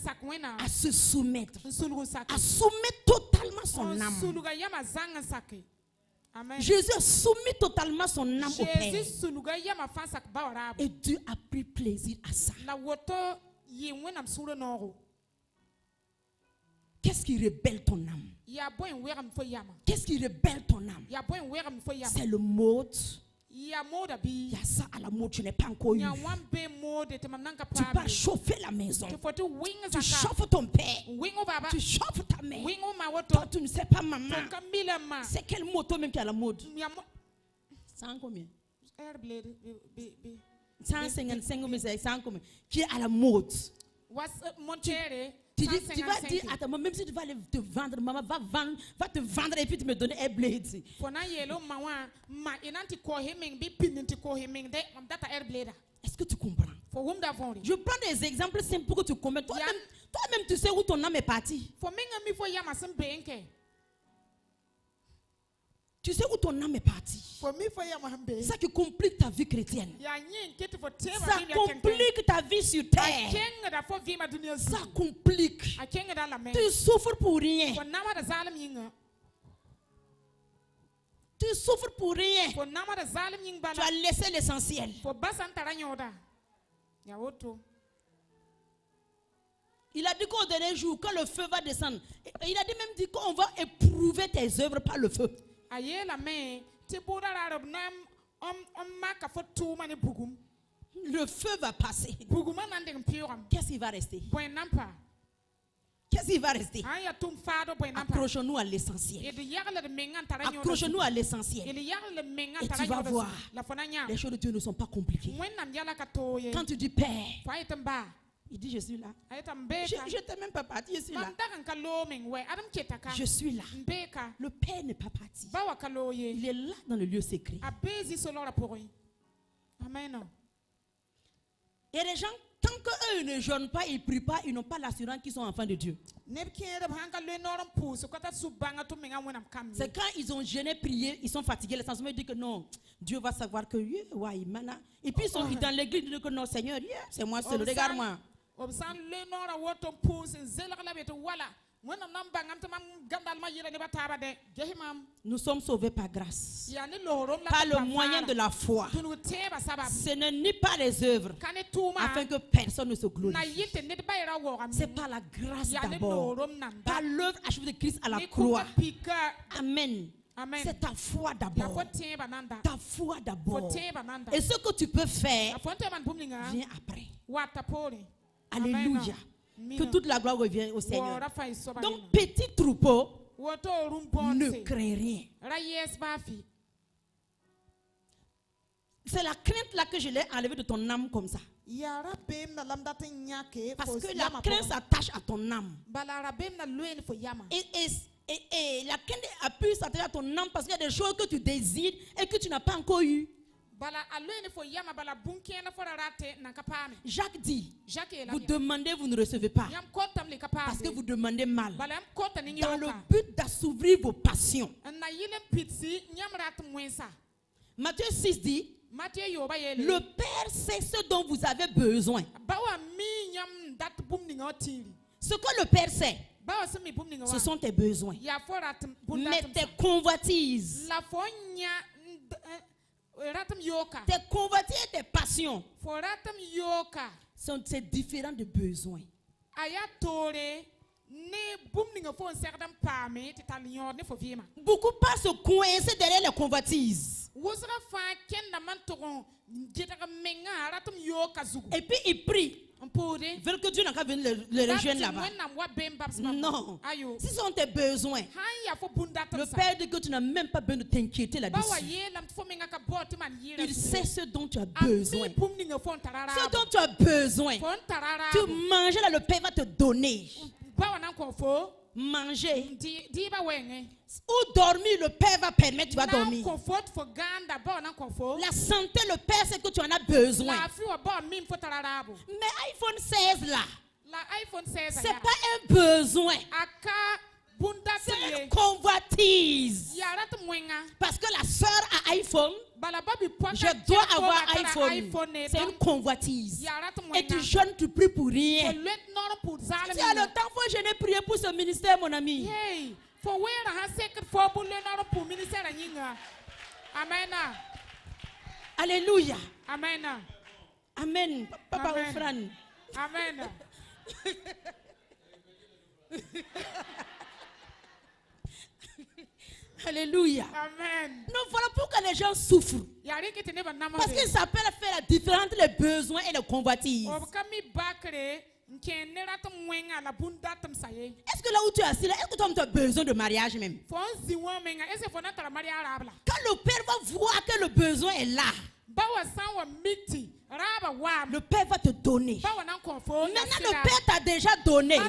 se soumettre. À soumettre totalement son âme. Jésus a soumis totalement son âme au Père. Et Dieu a pris plaisir à ça. Qu'est-ce qui rebelle ton âme? Qu'est-ce qui rebelle ton âme? C'est le mode. Il y a ça à la mode, tu n'es pas encore eu. Tu vas chauffer la maison. Tu chauffes ton père. Tu chauffes ta mère. Toi, tu ne sais pas maman. C'est quelle moto même qui est à la mode? 100 combien? 155 combien? Qui est à la mode. Tu vas dire à ta maman, même si tu vas aller te vendre, maman va te vendre et puis tu me donnes un blé. Est-ce que tu comprends? Je prends des exemples simples pour que tu comprennes. Toi-même, tu sais où ton âme est partie. Tu sais où ton âme est partie. Ça qui complique ta vie chrétienne. Ça complique ta vie sur terre. Ça complique. Tu souffres pour rien. Tu souffres pour rien. Tu as laissé l'essentiel. Il a dit qu'au dernier jour, quand le feu va descendre, il a même dit qu'on va éprouver tes œuvres par le feu. Le feu va passer. Qu'est-ce qui va rester? Qu'est-ce qui va rester? Accrochons-nous à l'essentiel. Accrochons-nous à l'essentiel. Et tu vas voir, les choses de Dieu ne sont pas compliquées. Quand tu dis Père, il dit je suis là. Je n'étais même pas parti, je suis là. Je suis là. Le Père n'est pas parti. Il est là dans le lieu secret. Amen. Il y a des gens, tant qu'eux ne jeûnent pas, ils ne prient pas, ils n'ont pas l'assurance qu'ils sont enfants de Dieu. C'est quand ils ont jeûné, prié, ils sont fatigués, les sentiments disent que non, Dieu va savoir que et puis ils sont dans l'église, ils disent que non, Seigneur, c'est moi seul, regarde-moi. Nous sommes sauvés par grâce, par le moyen de la foi. Ce n'est ni par les œuvres, afin que personne ne se glorifie. C'est par la grâce d'abord, par l'œuvre achevée de Christ à la croix. Amen. C'est ta foi d'abord. Ta foi d'abord. Et ce que tu peux faire vient après. Alléluia. Que toute la gloire revienne au Seigneur. Donc, petit troupeau, ne crains rien. C'est la crainte là que je l'ai enlevée de ton âme comme ça. Parce que la crainte s'attache à ton âme. Et la crainte a pu s'attacher à ton âme parce qu'il y a des choses que tu désires et que tu n'as pas encore eues. Jacques dit, vous demandez, vous ne recevez pas. Parce que vous demandez mal. Dans le but d'assouvir vos passions. Matthieu 6 dit, le Père sait ce dont vous avez besoin. Ce que le Père sait, ce sont tes besoins. Mais tes convoitises, tes convoitises et tes passions, c'est différent de besoins. Beaucoup pas se coincer derrière les convoitises. Et puis ils prient. Veulent que Dieu n'a qu'à venir le rejoindre là-bas. Non. Si ce sont tes besoins, le Père dit que tu n'as même pas besoin de t'inquiéter là-dessus. Il sait ce dont tu as besoin. Ce dont tu as besoin. Tu manges là, le Père va te donner. Manger ou dormir, le Père va permettre, tu vas dormir. La santé, le Père sait que tu en as besoin. Mais iPhone 16 là, c'est pas un besoin, c'est une convoitise. Parce que la soeur a iPhone, je dois avoir iPhone. C'est une convoitise. Et tu jeûnes, tu pries pour rien. Tu as le temps, faut jeûner, prier pour ce ministère, mon ami. Amen. Alléluia. Amen. Amen. Papa Ofran. Amen. Alléluia. Amen. Non, voilà pourquoi les gens souffrent. Parce qu'ils s'appellent à faire la différence entre les besoins et les convoitises. Est-ce que là où tu es assis, est-ce que toi tu as besoin de mariage même? Quand le Père va voir que le besoin est là, le Père va te donner. Maintenant le Père t'a déjà donné.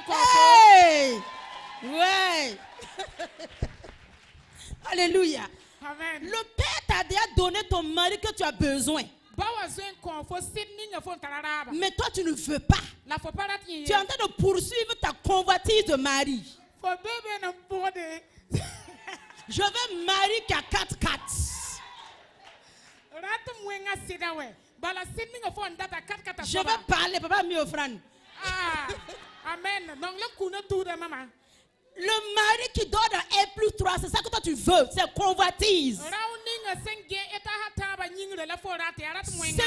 Hey! Ouais. Alléluia. Amen. Le Père t'a déjà donné ton mari que tu as besoin. Mais toi tu ne veux pas. Tu es en train de poursuivre ta convoitise de mari. Je veux mari qui a 4-4. Je vais parler, papa mi offrande. Amen. Le mari qui dort dans R+3, c'est ça que toi tu veux, c'est convoitise. Ce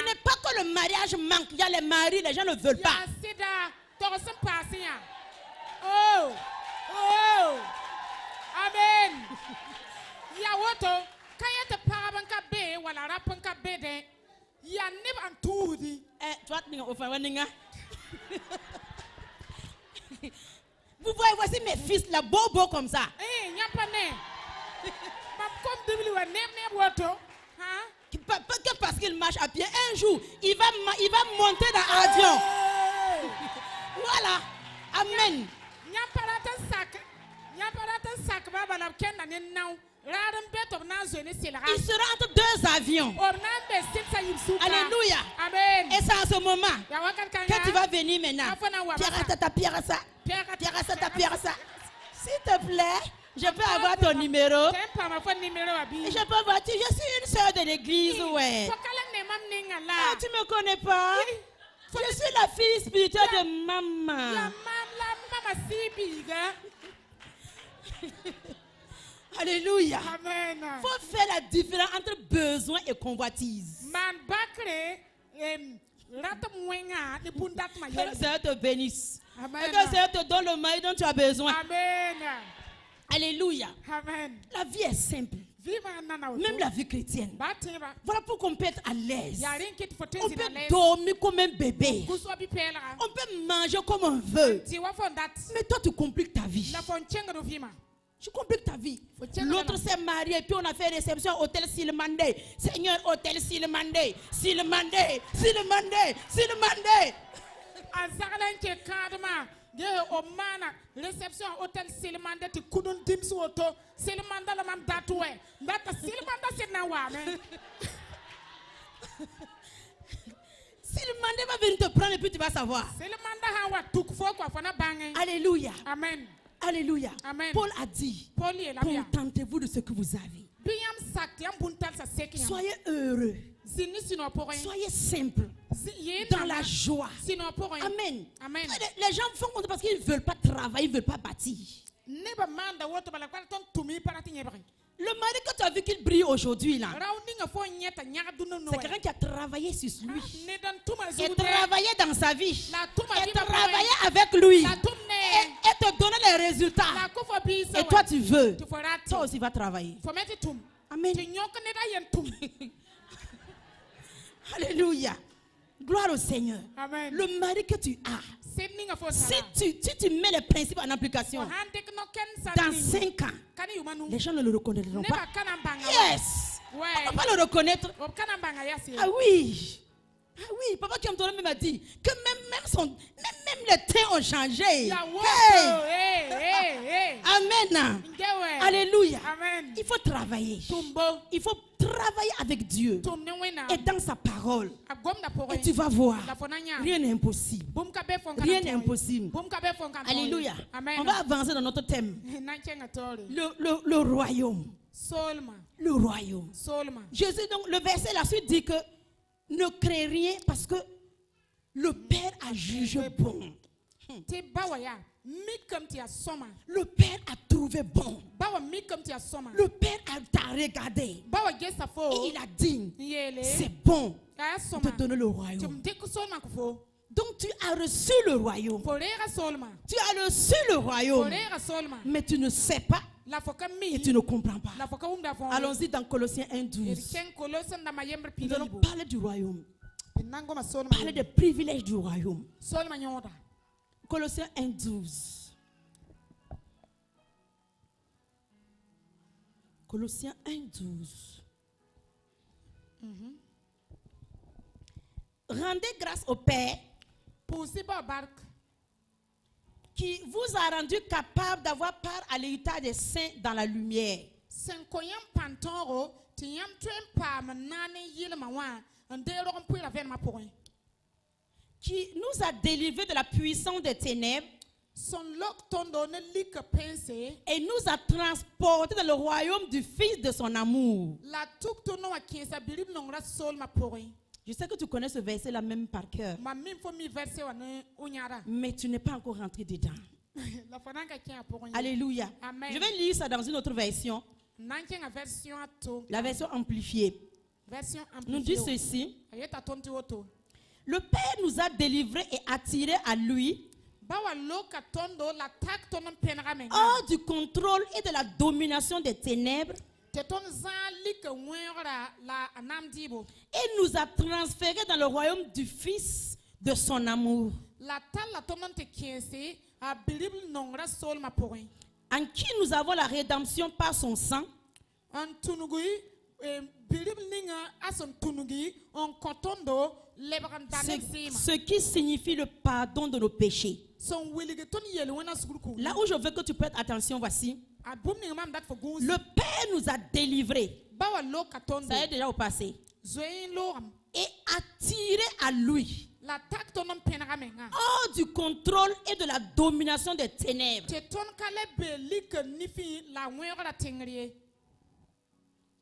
n'est pas que le mariage manque, il y a les maris, les gens ne veulent pas. Oh, oh, amen. Vous voyez, voici mes fils là, beau comme ça. Parce qu'il marche à pied, un jour, il va monter dans l'avion. Voilà. Amen. Il sera entre deux avions. Alléluia. Amen. Et c'est à ce moment que tu vas venir maintenant. Pierre. S'il te plaît, je peux avoir ton numéro. Je peux voir, je suis une soeur de l'église, ouais. Ah, tu me connais pas? Je suis la fille spirituelle de maman. Alléluia. Amen. Faut faire la différence entre besoin et convoitise. Que le Seigneur te bénisse. Amen. Et que le Seigneur te donne le mari dont tu as besoin. Amen. Alléluia. Amen. La vie est simple. Même la vie chrétienne. Voilà pourquoi on peut être à l'aise. On peut dormir comme un bébé. On peut manger comme on veut. Mais toi, tu compliques ta vie. Tu compliques ta vie. L'autre s'est marié, puis on a fait réception au hôtel Silmandé. Seigneur, hôtel Silmandé. Silmandé, Silmandé, Silmandé. Réception hôtel Silmandé, tu couldn't dim sur auto. Silmanda la mam datoué. Data Silmanda c'est nawa. Silmandé va venir te prendre et puis tu vas savoir. Alléluia. Amen. Alléluia. Amen. Paul a dit, contentez-vous de ce que vous avez. Soyez heureux. Soyez simple. Dans la joie. Amen. Amen. Les gens font compte parce qu'ils ne veulent pas travailler, ils ne veulent pas bâtir. Le mari que tu as vu qu'il brille aujourd'hui là, c'est quelqu'un qui a travaillé sur lui. Et travaillé dans sa vie. Et travaillé avec lui. Et te donner les résultats. Et toi tu veux. Toi aussi va travailler. Amen. Alléluia. Gloire au Seigneur. Amen. Le mari que tu as, si tu mets les principes en application, dans 5 ans, les gens ne le reconnaîtront pas. Yes. On ne va pas le reconnaître. Ah oui. Ah oui, papa qui m'a dit que même les teints ont changé. Hey. Amen. Alléluia. Amen. Il faut travailler. Il faut travailler avec Dieu et dans sa parole. Et tu vas voir, rien n'est impossible. Rien n'est impossible. Alléluia. Amen. On va avancer dans notre thème. Le royaume. Le royaume. Jésus, donc, le verset, la suite dit que ne crée rien parce que le Père a jugé bon. Le Père a trouvé bon. Le Père t'a regardé. Et il a dit, c'est bon de te donner le royaume. Donc tu as reçu le royaume. Tu as reçu le royaume. Mais tu ne sais pas. Et tu ne comprends pas. Allons-y dans Colossiens 1:12. Nous allons parler du royaume. Parler des privilèges du royaume. Colossiens 1:12. Colossiens 1:12. Rendez grâce au Père qui vous a rendu capable d'avoir part à l'héritage des saints dans la lumière. Qui nous a délivrés de la puissance des ténèbres et nous a transportés dans le royaume du Fils de son amour. Je sais que tu connais ce verset-là même par cœur. Mais tu n'es pas encore rentré dedans. Alléluia. Amen. Je vais lire ça dans une autre version. La version amplifiée. Nous dit ceci. Le Père nous a délivrés et attirés à lui hors du contrôle et de la domination des ténèbres. Et nous a transférés dans le royaume du Fils de son amour. En qui nous avons la rédemption par son sang. Ce qui signifie le pardon de nos péchés. Là où je veux que tu prêtes attention, voici. Le Père nous a délivrés. Ça est déjà au passé. Et attirés à lui. Hors du contrôle et de la domination des ténèbres.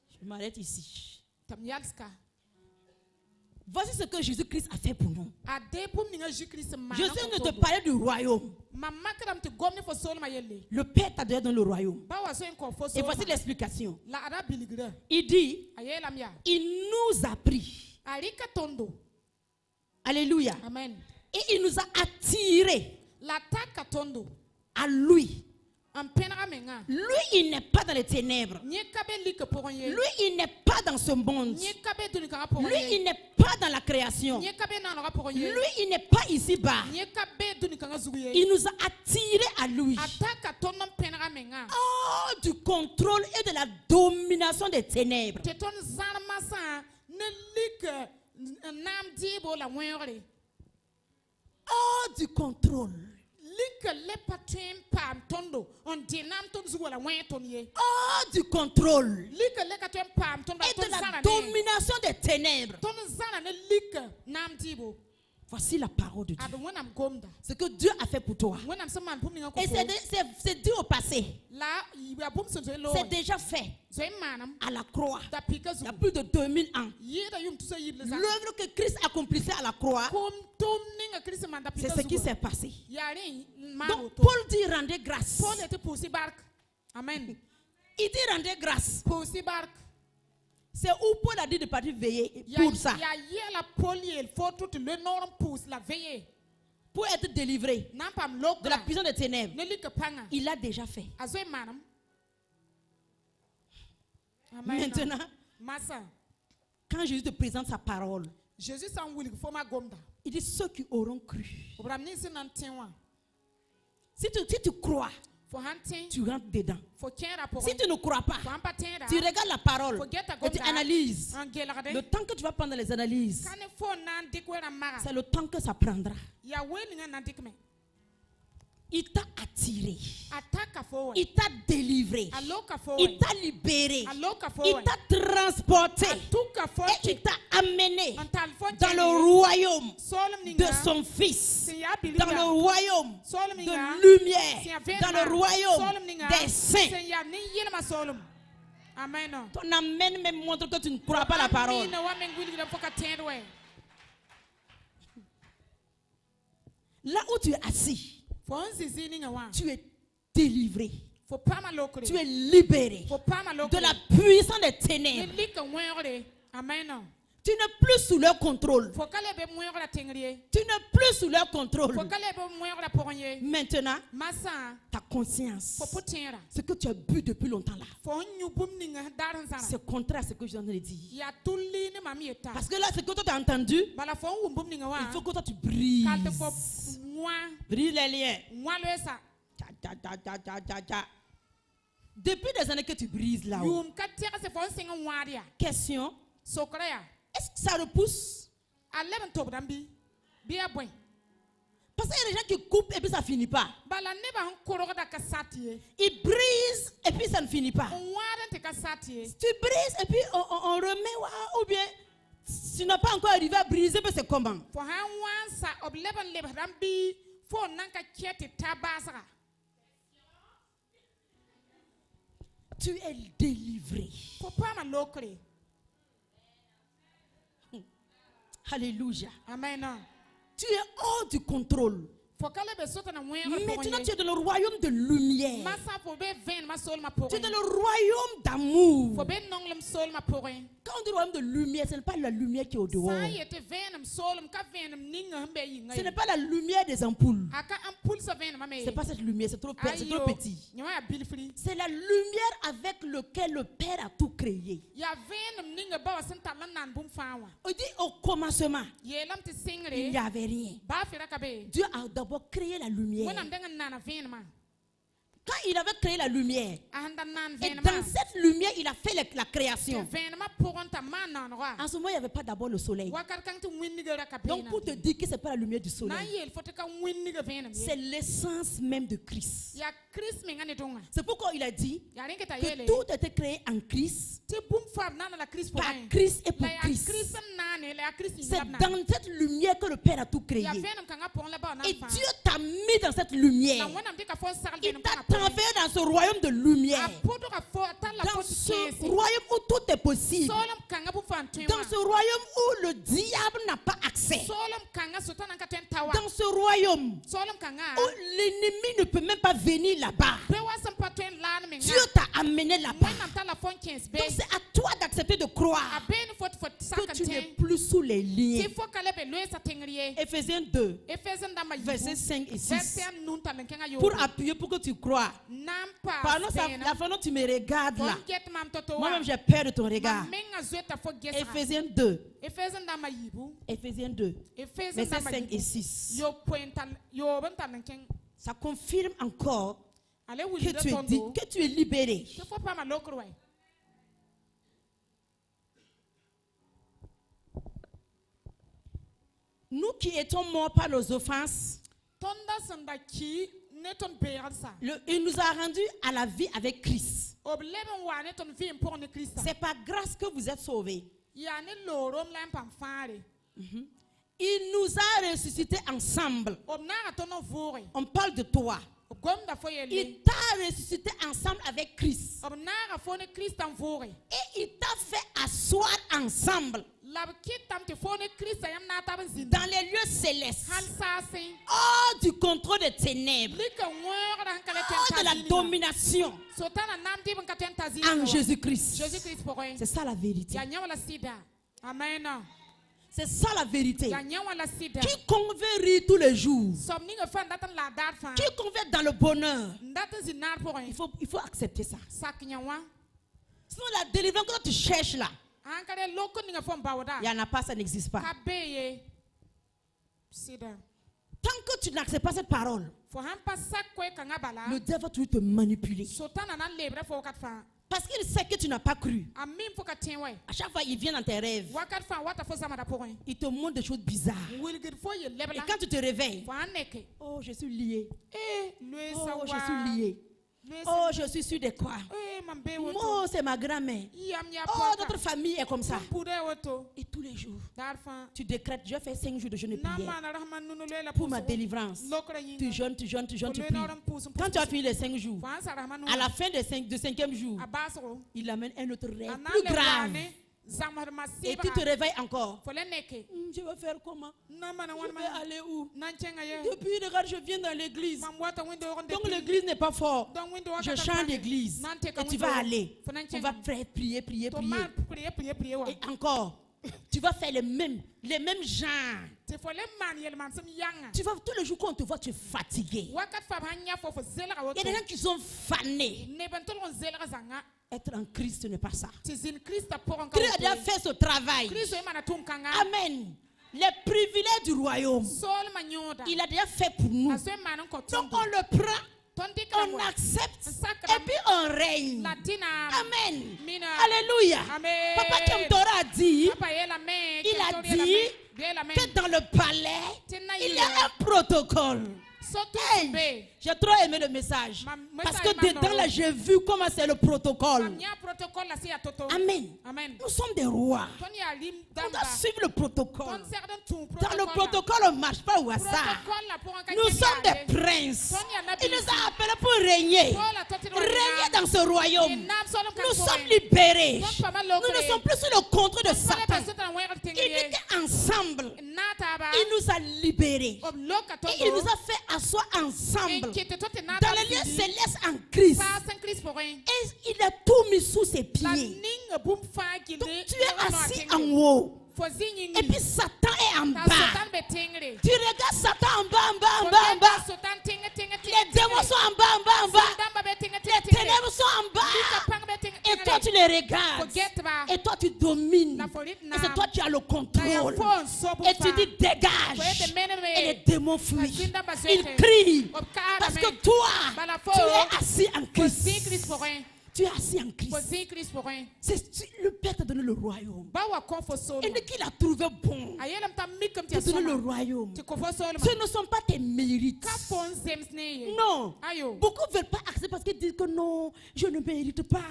Je m'arrête ici. Voici ce que Jésus-Christ a fait pour nous. Je viens de te parler du royaume. Le Père t'a donné dans le royaume. Et voici l'explication. Il dit, il nous a pris. Alléluia. Amen. Et il nous a attirés à lui. Lui, il n'est pas dans les ténèbres. Lui, il n'est pas dans ce monde. Lui, il n'est pas dans la création. Lui, il n'est pas ici-bas. Il nous a attirés à lui. Hors hors du contrôle et de la domination des ténèbres. Hors du contrôle. Hors du contrôle et de la domination des ténèbres. Voici la parole de Dieu. Ce que Dieu a fait pour toi. Et c'est dû au passé. C'est déjà fait. À la croix. Il y a plus de 2000 ans. L'œuvre que Christ accomplissait à la croix, c'est ce qui s'est passé. Donc Paul dit rendez grâce. Amen. Il dit rendez grâce. C'est où Paul a dit de partir veiller pour ça. Pour être délivré de la prison des ténèbres. Il l'a déjà fait. Maintenant, quand Jésus te présente sa parole, il dit ceux qui auront cru. Si tu crois, tu rentres dedans. Si tu ne crois pas, tu regardes la parole et tu analyses. Le temps que tu vas prendre les analyses, c'est le temps que ça prendra. Il t'a attiré. Il t'a délivré. Il t'a libéré. Il t'a transporté. Et il t'a amené dans le royaume de son Fils. Dans le royaume de lumière. Dans le royaume des saints. Ton amen me montre que tu ne crois pas la parole. Là où tu es assis, tu es délivré. Tu es libéré de la puissance des ténèbres. Tu n'es plus sous leur contrôle. Tu n'es plus sous leur contrôle. Maintenant, ta conscience, ce que tu as bu depuis longtemps là, c'est contraire à ce que je viens de dire. Parce que là, ce que toi tu as entendu, il faut que toi tu brises. Brise les liens. Depuis des années que tu brises là-haut. Question. Est-ce que ça repousse? Parce qu'il y a des gens qui coupent et puis ça ne finit pas. Ils brisent et puis ça ne finit pas. Tu brises et puis on remet, ou bien tu n'as pas encore arrivé à briser, mais c'est comment? Tu es délivré. Alléluia. Amen. Tu es hors du contrôle. Maintenant, tu es dans le royaume de lumière. Tu es dans le royaume d'amour. Quand on dit royaume de lumière, ce n'est pas la lumière qui est au dehors. Ce n'est pas la lumière des ampoules. Ce n'est pas cette lumière, c'est trop petit. C'est la lumière avec laquelle le Père a tout créé. On dit au commencement, il n'y avait rien. Dieu a d'abord créé la lumière. Quand il avait créé la lumière, et dans cette lumière, il a fait la création. En ce moment, il n'y avait pas d'abord le soleil. Donc, pour te dire que ce n'est pas la lumière du soleil, c'est l'essence même de Christ. C'est pourquoi il a dit que tout était créé en Christ, par Christ et pour Christ. C'est dans cette lumière que le Père a tout créé. Et Dieu t'a mis dans cette lumière. Il t'a envoyé dans ce royaume de lumière. Dans ce royaume où tout est possible. Dans ce royaume où le diable n'a pas accès. Dans ce royaume où l'ennemi ne peut même pas venir là-bas. Dieu t'a amené là-bas. Donc c'est à toi d'accepter de croire que tu n'es plus sous les liens. Ephésiens 2, versets 5 et 6. Pour appuyer, pour que tu crois. Pardon, la fois dont tu me regardes là. Moi-même j'ai peur de ton regard. Ephésiens 2. Ephésiens 2, versets 5 et 6. Ça confirme encore que tu es libéré. Nous qui étions morts par nos offenses, il nous a rendus à la vie avec Christ. C'est par grâce que vous êtes sauvés. Il nous a ressuscités ensemble. On parle de toi. Il t'a ressuscité ensemble avec Christ. Et il t'a fait asseoir ensemble dans les lieux célestes, hors du contrôle des ténèbres, hors de la domination en Jésus-Christ. C'est ça la vérité. Amen. C'est ça la vérité. Quiconque veut rire tous les jours, quiconque veut être dans le bonheur, il faut accepter ça. Sinon la délivrance que tu cherches là, il n'y en a pas, ça n'existe pas. Tant que tu n'acceptes pas cette parole, le diable va toujours te manipuler. Parce qu'il sait que tu n'as pas cru. À chaque fois, il vient dans tes rêves. Il te montre des choses bizarres. Et quand tu te réveilles, oh, je suis lié. Oh, je suis lié. Oh, je suis sur des croix. Oh, c'est ma grand-mère. Oh, notre famille est comme ça. Et tous les jours, tu décrètes, je fais 5 jours de jeûne et prière pour ma délivrance. Tu jeûnes, tu jeûnes, tu jeûnes, tu pries. Quand tu as fini les 5 jours, à la fin du 5e jour, il amène un autre rêve plus grave. Et tu te réveilles encore. Je vais faire comment? Je vais aller où? Depuis, regarde, je viens dans l'église. Donc l'église n'est pas forte. Je change d'église. Et tu vas aller. On va prier, prier, prier. Et encore. Tu vas faire les mêmes genres. Tu vas tous les jours quand on te voit, tu es fatigué. Il y a des gens qui sont fanés. Être en Christ, ce n'est pas ça. Christ a déjà fait ce travail. Amen. Les privilèges du royaume, il a déjà fait pour nous. Donc on le prend, on accepte et puis on règne. Amen. Alléluia. Papa Kemtora a dit, il a dit que dans le palais, il y a un protocole. Hey, j'ai trop aimé le message. Parce que dedans là, j'ai vu comment c'est le protocole. Amen. Nous sommes des rois. On doit suivre le protocole. Dans le protocole, on ne marche pas au hasard. Nous sommes des princes. Il nous a appelés pour régner. Régner dans ce royaume. Nous sommes libérés. Nous ne sommes plus sous le contrôle de Satan. Il dit qu'ensemble, il nous a libérés. Et il nous a fait asseoir ensemble dans les lieux célestes en Christ. Et il a tout mis sous ses pieds. Donc tu es assis en haut. Et puis Satan est en bas. Tu regardes Satan en bas. Les démons sont en bas. Les ténèbres sont en bas. Et toi tu les regardes. Et toi tu domines. Et c'est toi qui as le contrôle. Et tu dis dégage. Et les démons fuient. Ils crient. Parce que toi, tu es assis en Christ. Tu es assis en Christ. Le Père t'a donné le royaume. Et dès qu'il a trouvé bon de donner le royaume, ce ne sont pas tes mérites. Non. Beaucoup ne veulent pas accepter parce qu'ils disent que non, je ne mérite pas.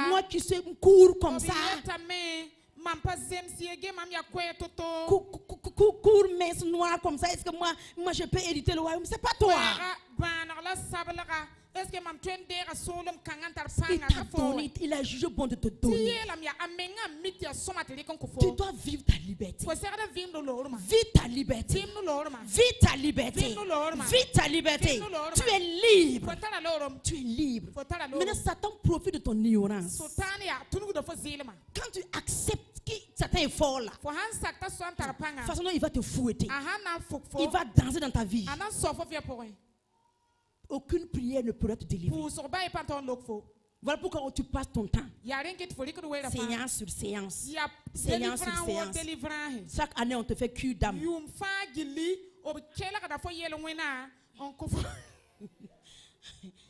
Moi qui suis court comme ça. Court mince noir comme ça. Est-ce que moi je peux hériter le royaume? C'est pas toi. Il a jugé bon de te donner. Tu dois vivre ta liberté. Vis ta liberté. Vis ta liberté. Vis ta liberté. Tu es libre. Tu es libre. Maintenant, Satan profite de ton ignorance. Quand tu acceptes que Satan est fort là, de toute façon, il va te fouetter. Il va danser dans ta vie. Aucune prière ne pourra te délivrer. Voilà pourquoi tu passes ton temps. Séance sur séance. Séance sur séance. Chaque année, on te fait cure d'âme.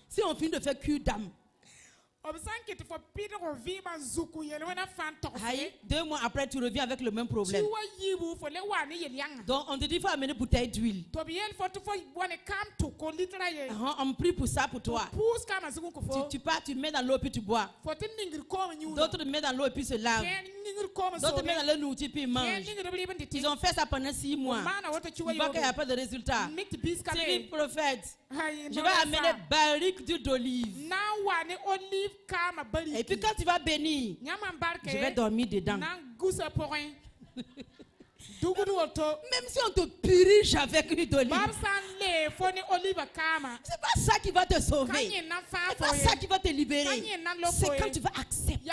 Si on finit de faire cure d'âme, 2 mois après, tu reviens avec le même problème. Donc, on te dit qu'il faut amener une bouteille d'huile. On prie pour ça pour toi. Tu pars, tu mets dans l'eau puis tu bois. D'autres mettent dans l'eau et puis se lavent. D'autres mettent dans leur nourriture puis ils mangent. Ils ont fait ça pendant 6 mois. Tu vois qu'il n'y a pas de résultat. C'est le prophète. Je vais amener barrique d'huile d'olive. Et puis quand tu vas bénir, je vais dormir dedans. Même si on te purige avec l'huile d'olive, c'est pas ça qui va te sauver. C'est pas ça qui va te libérer. C'est quand tu vas accepter.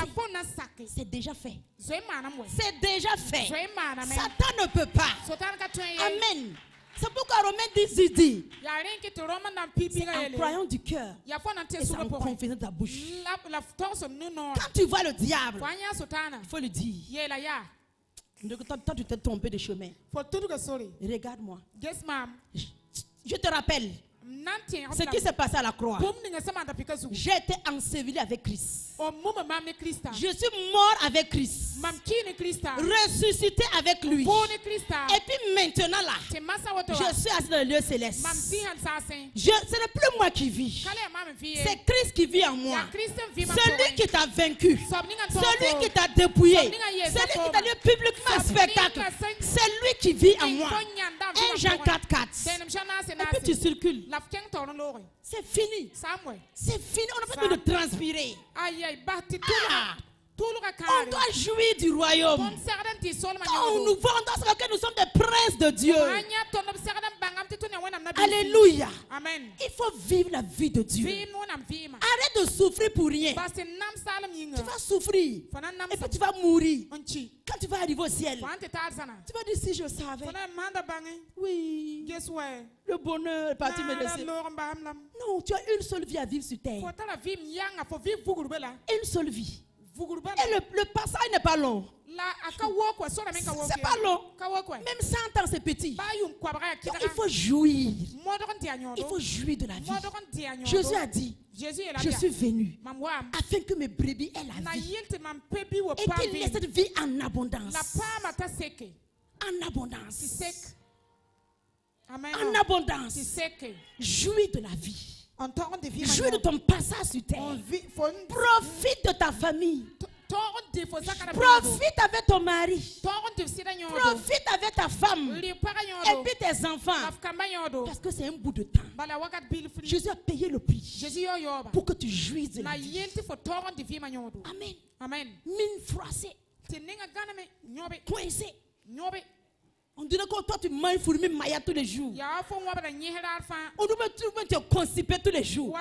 C'est déjà fait. C'est déjà fait. Satan ne peut pas. Amen. C'est pourquoi Romains 10 dit, c'est en croyant du cœur et c'est en confessant de ta bouche. Quand tu vois le diable, il faut le dire. Toi, tu t'es trompé de chemin. Regarde-moi. Je te rappelle ce qui s'est passé à la croix. J'ai été enseveli avec Christ. Je suis mort avec Christ. Ressuscité avec lui. Et puis maintenant là, je suis assis dans le lieu céleste. Ce n'est plus moi qui vis. C'est Christ qui vit en moi. Celui qui t'a vaincu. Celui qui t'a dépouillé. Celui qui t'a dit publiquement un spectacle. C'est lui qui vit en moi. 1 Jean 4:4. Et puis tu circules. C'est fini. C'est fini. On n'a pas besoin de transpirer. On doit jouir du royaume. Quand on nous voit, on doit savoir que nous sommes des princes de Dieu. Alléluia. Amen. Il faut vivre la vie de Dieu. Arrête de souffrir pour rien. Tu vas souffrir. Et puis tu vas mourir. Quand tu vas arriver au ciel, tu vas dire si je savais. Oui. Le bonheur est parti me laisser. Non, tu as une seule vie à vivre sur terre. Une seule vie. Et le passage n'est pas long. C'est pas long. Même 100 ans, c'est petit. Donc, il faut jouir. Il faut jouir de la vie. Jésus a dit, je suis venu afin que mes brebis aient la vie. Et qu'il ait cette vie en abondance. En abondance. En abondance. Jouis de la vie. Jouis de ton passage sur terre. Profite de ta famille. Profite avec ton mari. Profite avec ta femme. Et puis tes enfants. Parce que c'est un bout de temps. Jésus a payé le prix pour que tu jouisses de la vie. Amen. Amen. Mine froissée. Coincée. On dirait que toi tu manges fourmi maya tous les jours. On doit te constiper tous les jours.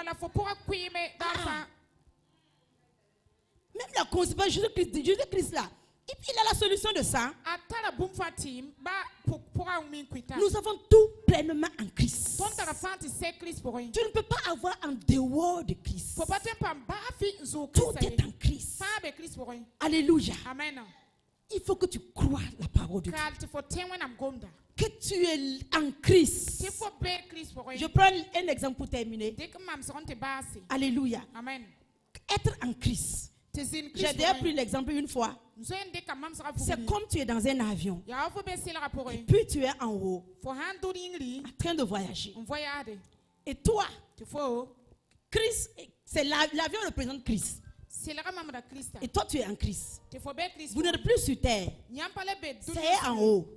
Même la constipation, Jésus-Christ là, il a la solution de ça. Nous avons tout pleinement en Christ. Tu ne peux pas avoir en dehors de Christ. Tout est en Christ. Alléluia. Amen. Il faut que tu crois la parole de Dieu. Que tu es en Christ. Je prends un exemple pour terminer. Alléluia. Amen. Être en Christ. J'ai déjà pris l'exemple une fois. C'est comme tu es dans un avion. Et puis tu es en haut, en train de voyager. Et toi, Christ, l'avion représente Christ. Et toi tu es en Christ. Vous n'êtes plus sur terre. C'est en haut.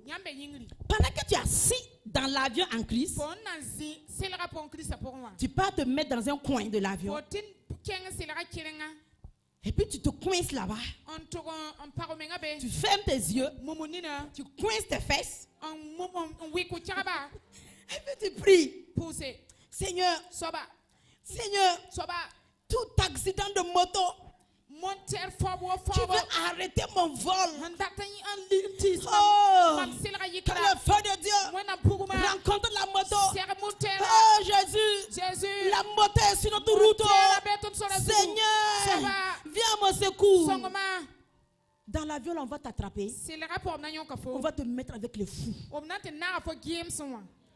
Pendant que tu es assis dans l'avion en Christ, tu peux te mettre dans un coin de l'avion. Et puis tu te coinces là-bas. Tu fermes tes yeux. Tu coinces tes fesses. Et puis tu pries. Seigneur, Seigneur, tout accident de moto, tu veux arrêter mon vol. Oh, que le feu de Dieu rencontre la moto. Oh Jésus, la moto est sur notre route. Seigneur, viens à mon secours. Dans l'avion, on va t'attraper. On va te mettre avec les fous.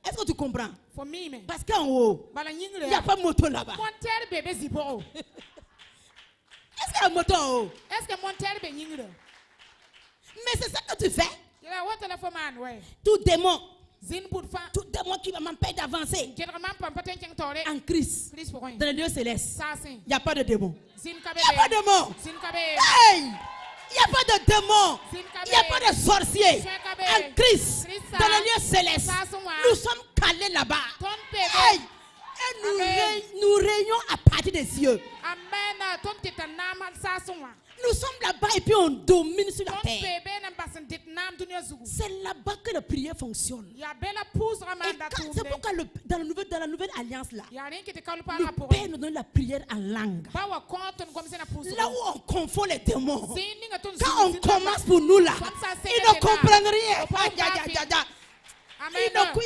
Est-ce que tu comprends? For me, man. Parce qu'en haut, Bala il nyingre. n'y a pas de moto là-bas. Monter bébé zibo. Est-ce qu'il y a un moto en haut? Est-ce que monter bébé nyingre? Mais c'est ça que tu fais. Yeah, what the for man way? Tout démon. Zin boudfa. Tout démon qui m'empêche d'avancer Généralement pampaten keng tore. en Christ. Christ pour rien. Dans le lieu céleste. Ça c'est. Il n'y a pas de démon. Zin Il kabe. n'y a pas de démon. Zin kabe. Hey! Il n'y a pas de démon. Il n'y a pas de sorcier. En Christ, dans le lieu céleste, nous sommes calés là-bas. Hey! Et nous régnons à partir des cieux. Amen. Ton titanam ça son. Nous sommes là-bas et puis on domine sur la terre. C'est là-bas que la prière fonctionne. Et c'est pourquoi dans la nouvelle alliance là, le Père nous donne la prière en langue. Là où on confond les démons. Quand on commence pour nous là, ils ne comprennent rien.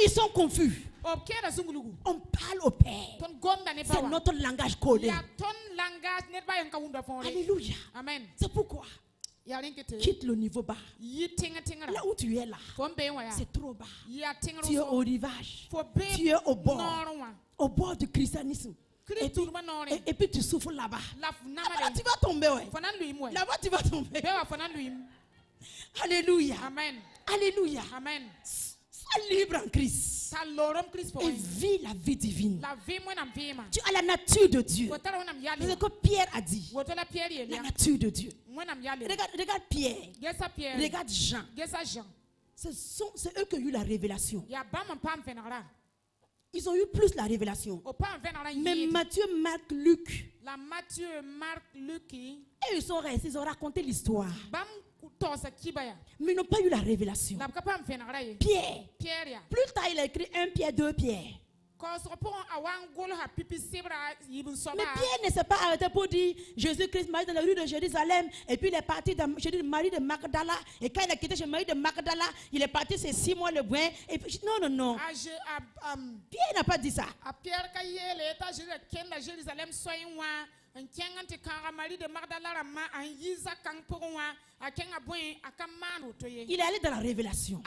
Ils sont confus. On parle au Père. C'est notre langage codé. Alléluia. Amen. C'est pourquoi quitte le niveau bas. Là où tu es là, c'est trop bas. Tu es au rivage. Tu es au bord du christianisme. Et puis tu souffres là-bas. Là-bas tu vas tomber. Là-bas tu vas tomber. Alléluia. Amen. Alléluia. Amen. Sois libre en Christ. Et vis la vie divine. Tu as la nature de Dieu. C'est ce que Pierre a dit. La nature de Dieu. Regarde Pierre. Regarde Jean. C'est eux qui ont eu la révélation. Ils ont eu plus la révélation. Mais Matthieu, Marc, Luc. Et ils sont restés, ils ont raconté l'histoire. Mais ils n'ont pas eu la révélation. Pierre. Plus tard, il a écrit 1 Pierre, 2 Pierre. Mais Pierre ne s'est pas arrêté pour dire Jésus-Christ Marie dans la rue de Jérusalem. Et puis il est parti dans Marie de Magdala. Et quand il a quitté chez Marie de Magdala, il est parti c'est 6 mois le boin. Et puis non. Pierre n'a pas dit ça. Il est allé dans la révélation.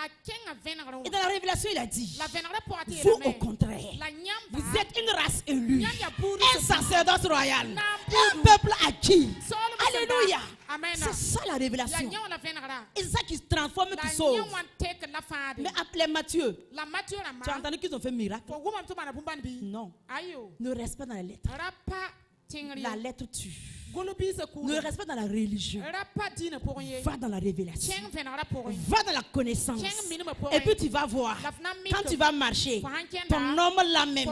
Et dans la révélation, il a dit vous, au contraire, vous êtes une race élue, un sacerdoce royal, un peuple acquis. Alléluia. C'est ça la révélation. Et c'est ça qui transforme, qui sauve. Mais appelez Matthieu. Tu as entendu qu'ils ont fait miracle? Non. Ne reste pas dans les lettres. La lettre tue. Ne reste pas dans la religion. Va dans la révélation. Va dans la connaissance. Et puis tu vas voir. Quand tu vas marcher, ton homme là même,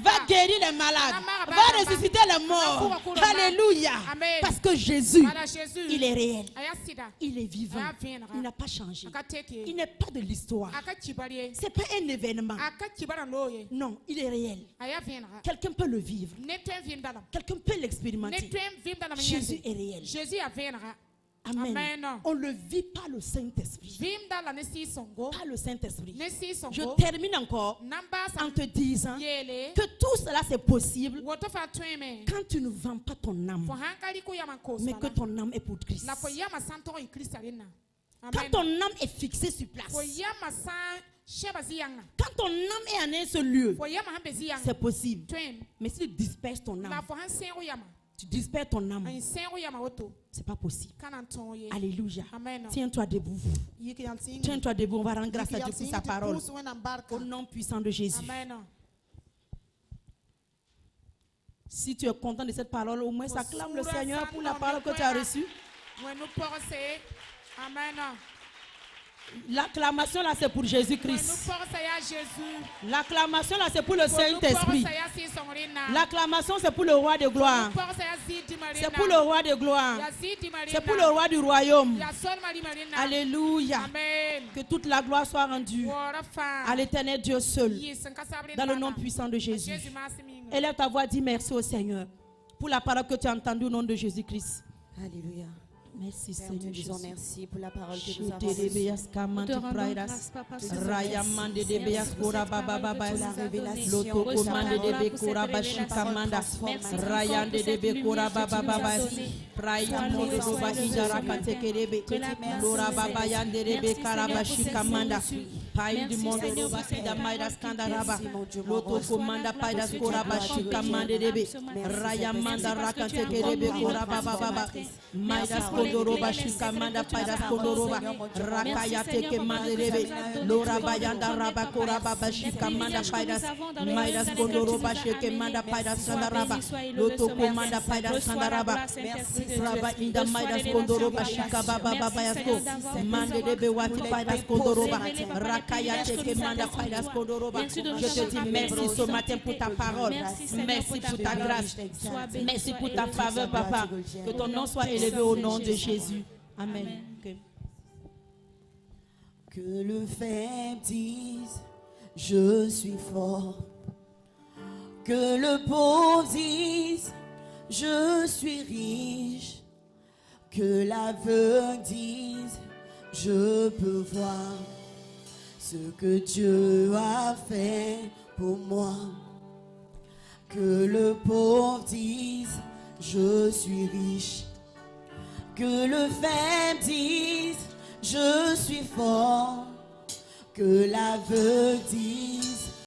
va guérir les malades, va ressusciter les morts. Alléluia. Parce que Jésus, il est réel. Il est vivant. Il n'a pas changé. Il n'est pas de l'histoire. C'est pas un événement. Non, il est réel. Quelqu'un peut le vivre. Quelqu'un peut l'expérimenter. Jésus est réel. Amen. On le vit par le Saint-Esprit. Par le Saint-Esprit. Je termine encore en te disant que tout cela c'est possible quand tu ne vends pas ton âme, mais que ton âme est pour Christ. Quand ton âme est fixée sur place, quand ton âme est en un seul lieu, c'est possible. Mais si tu disperses ton âme, c'est pas possible. Alléluia. Tiens-toi debout. Tiens-toi debout. On va rendre grâce à Dieu pour sa parole. Au nom puissant de Jésus. Si tu es content de cette parole, au moins acclame le Seigneur pour la parole que tu as reçue. Amen. L'acclamation là c'est pour Jésus-Christ. L'acclamation là c'est pour le Saint-Esprit. L'acclamation c'est pour le roi de gloire. C'est pour le roi de gloire. C'est pour le roi du royaume. Alléluia. Que toute la gloire soit rendue à l'Éternel Dieu seul. Dans le nom puissant de Jésus. Élève ta voix, dis merci au Seigneur pour la parole que tu as entendue au nom de Jésus-Christ. Alléluia. Merci Père, Seigneur. nous disons merci pour la parole que Nous nous avons reçue. Pai du monde roba sida maidas kandaraba. Loto komanda paidas koraba shika mande debe. Raya manda rakante kerebe koraba baba. Maidas kondoroba shika manda paidas kondoroba. Rakaya teke mande debe. Lora bayanda raba koraba bashika manda paidas. Maidas kondoroba shike manda paidas kandaraba. Loto komanda paidas kandaraba. Raba inda maidas kondoroba shika baba baba yasko. Mande debe wati paidas kondoroba. Rakaya teke manda paidas kondoroba. Je te dis merci ce matin pour ta parole. Merci pour ta grâce. Merci pour ta faveur, papa. Que ton nom soit élevé au nom de Jésus. Amen. Okay. Que le faible dise, je suis fort. Que le pauvre dise, je suis riche. Que l'aveugle dise, je peux voir ce que Dieu a fait pour moi. Que le pauvre dise, je suis riche. Que le faible dise, je suis fort. Que l'aveugle dise,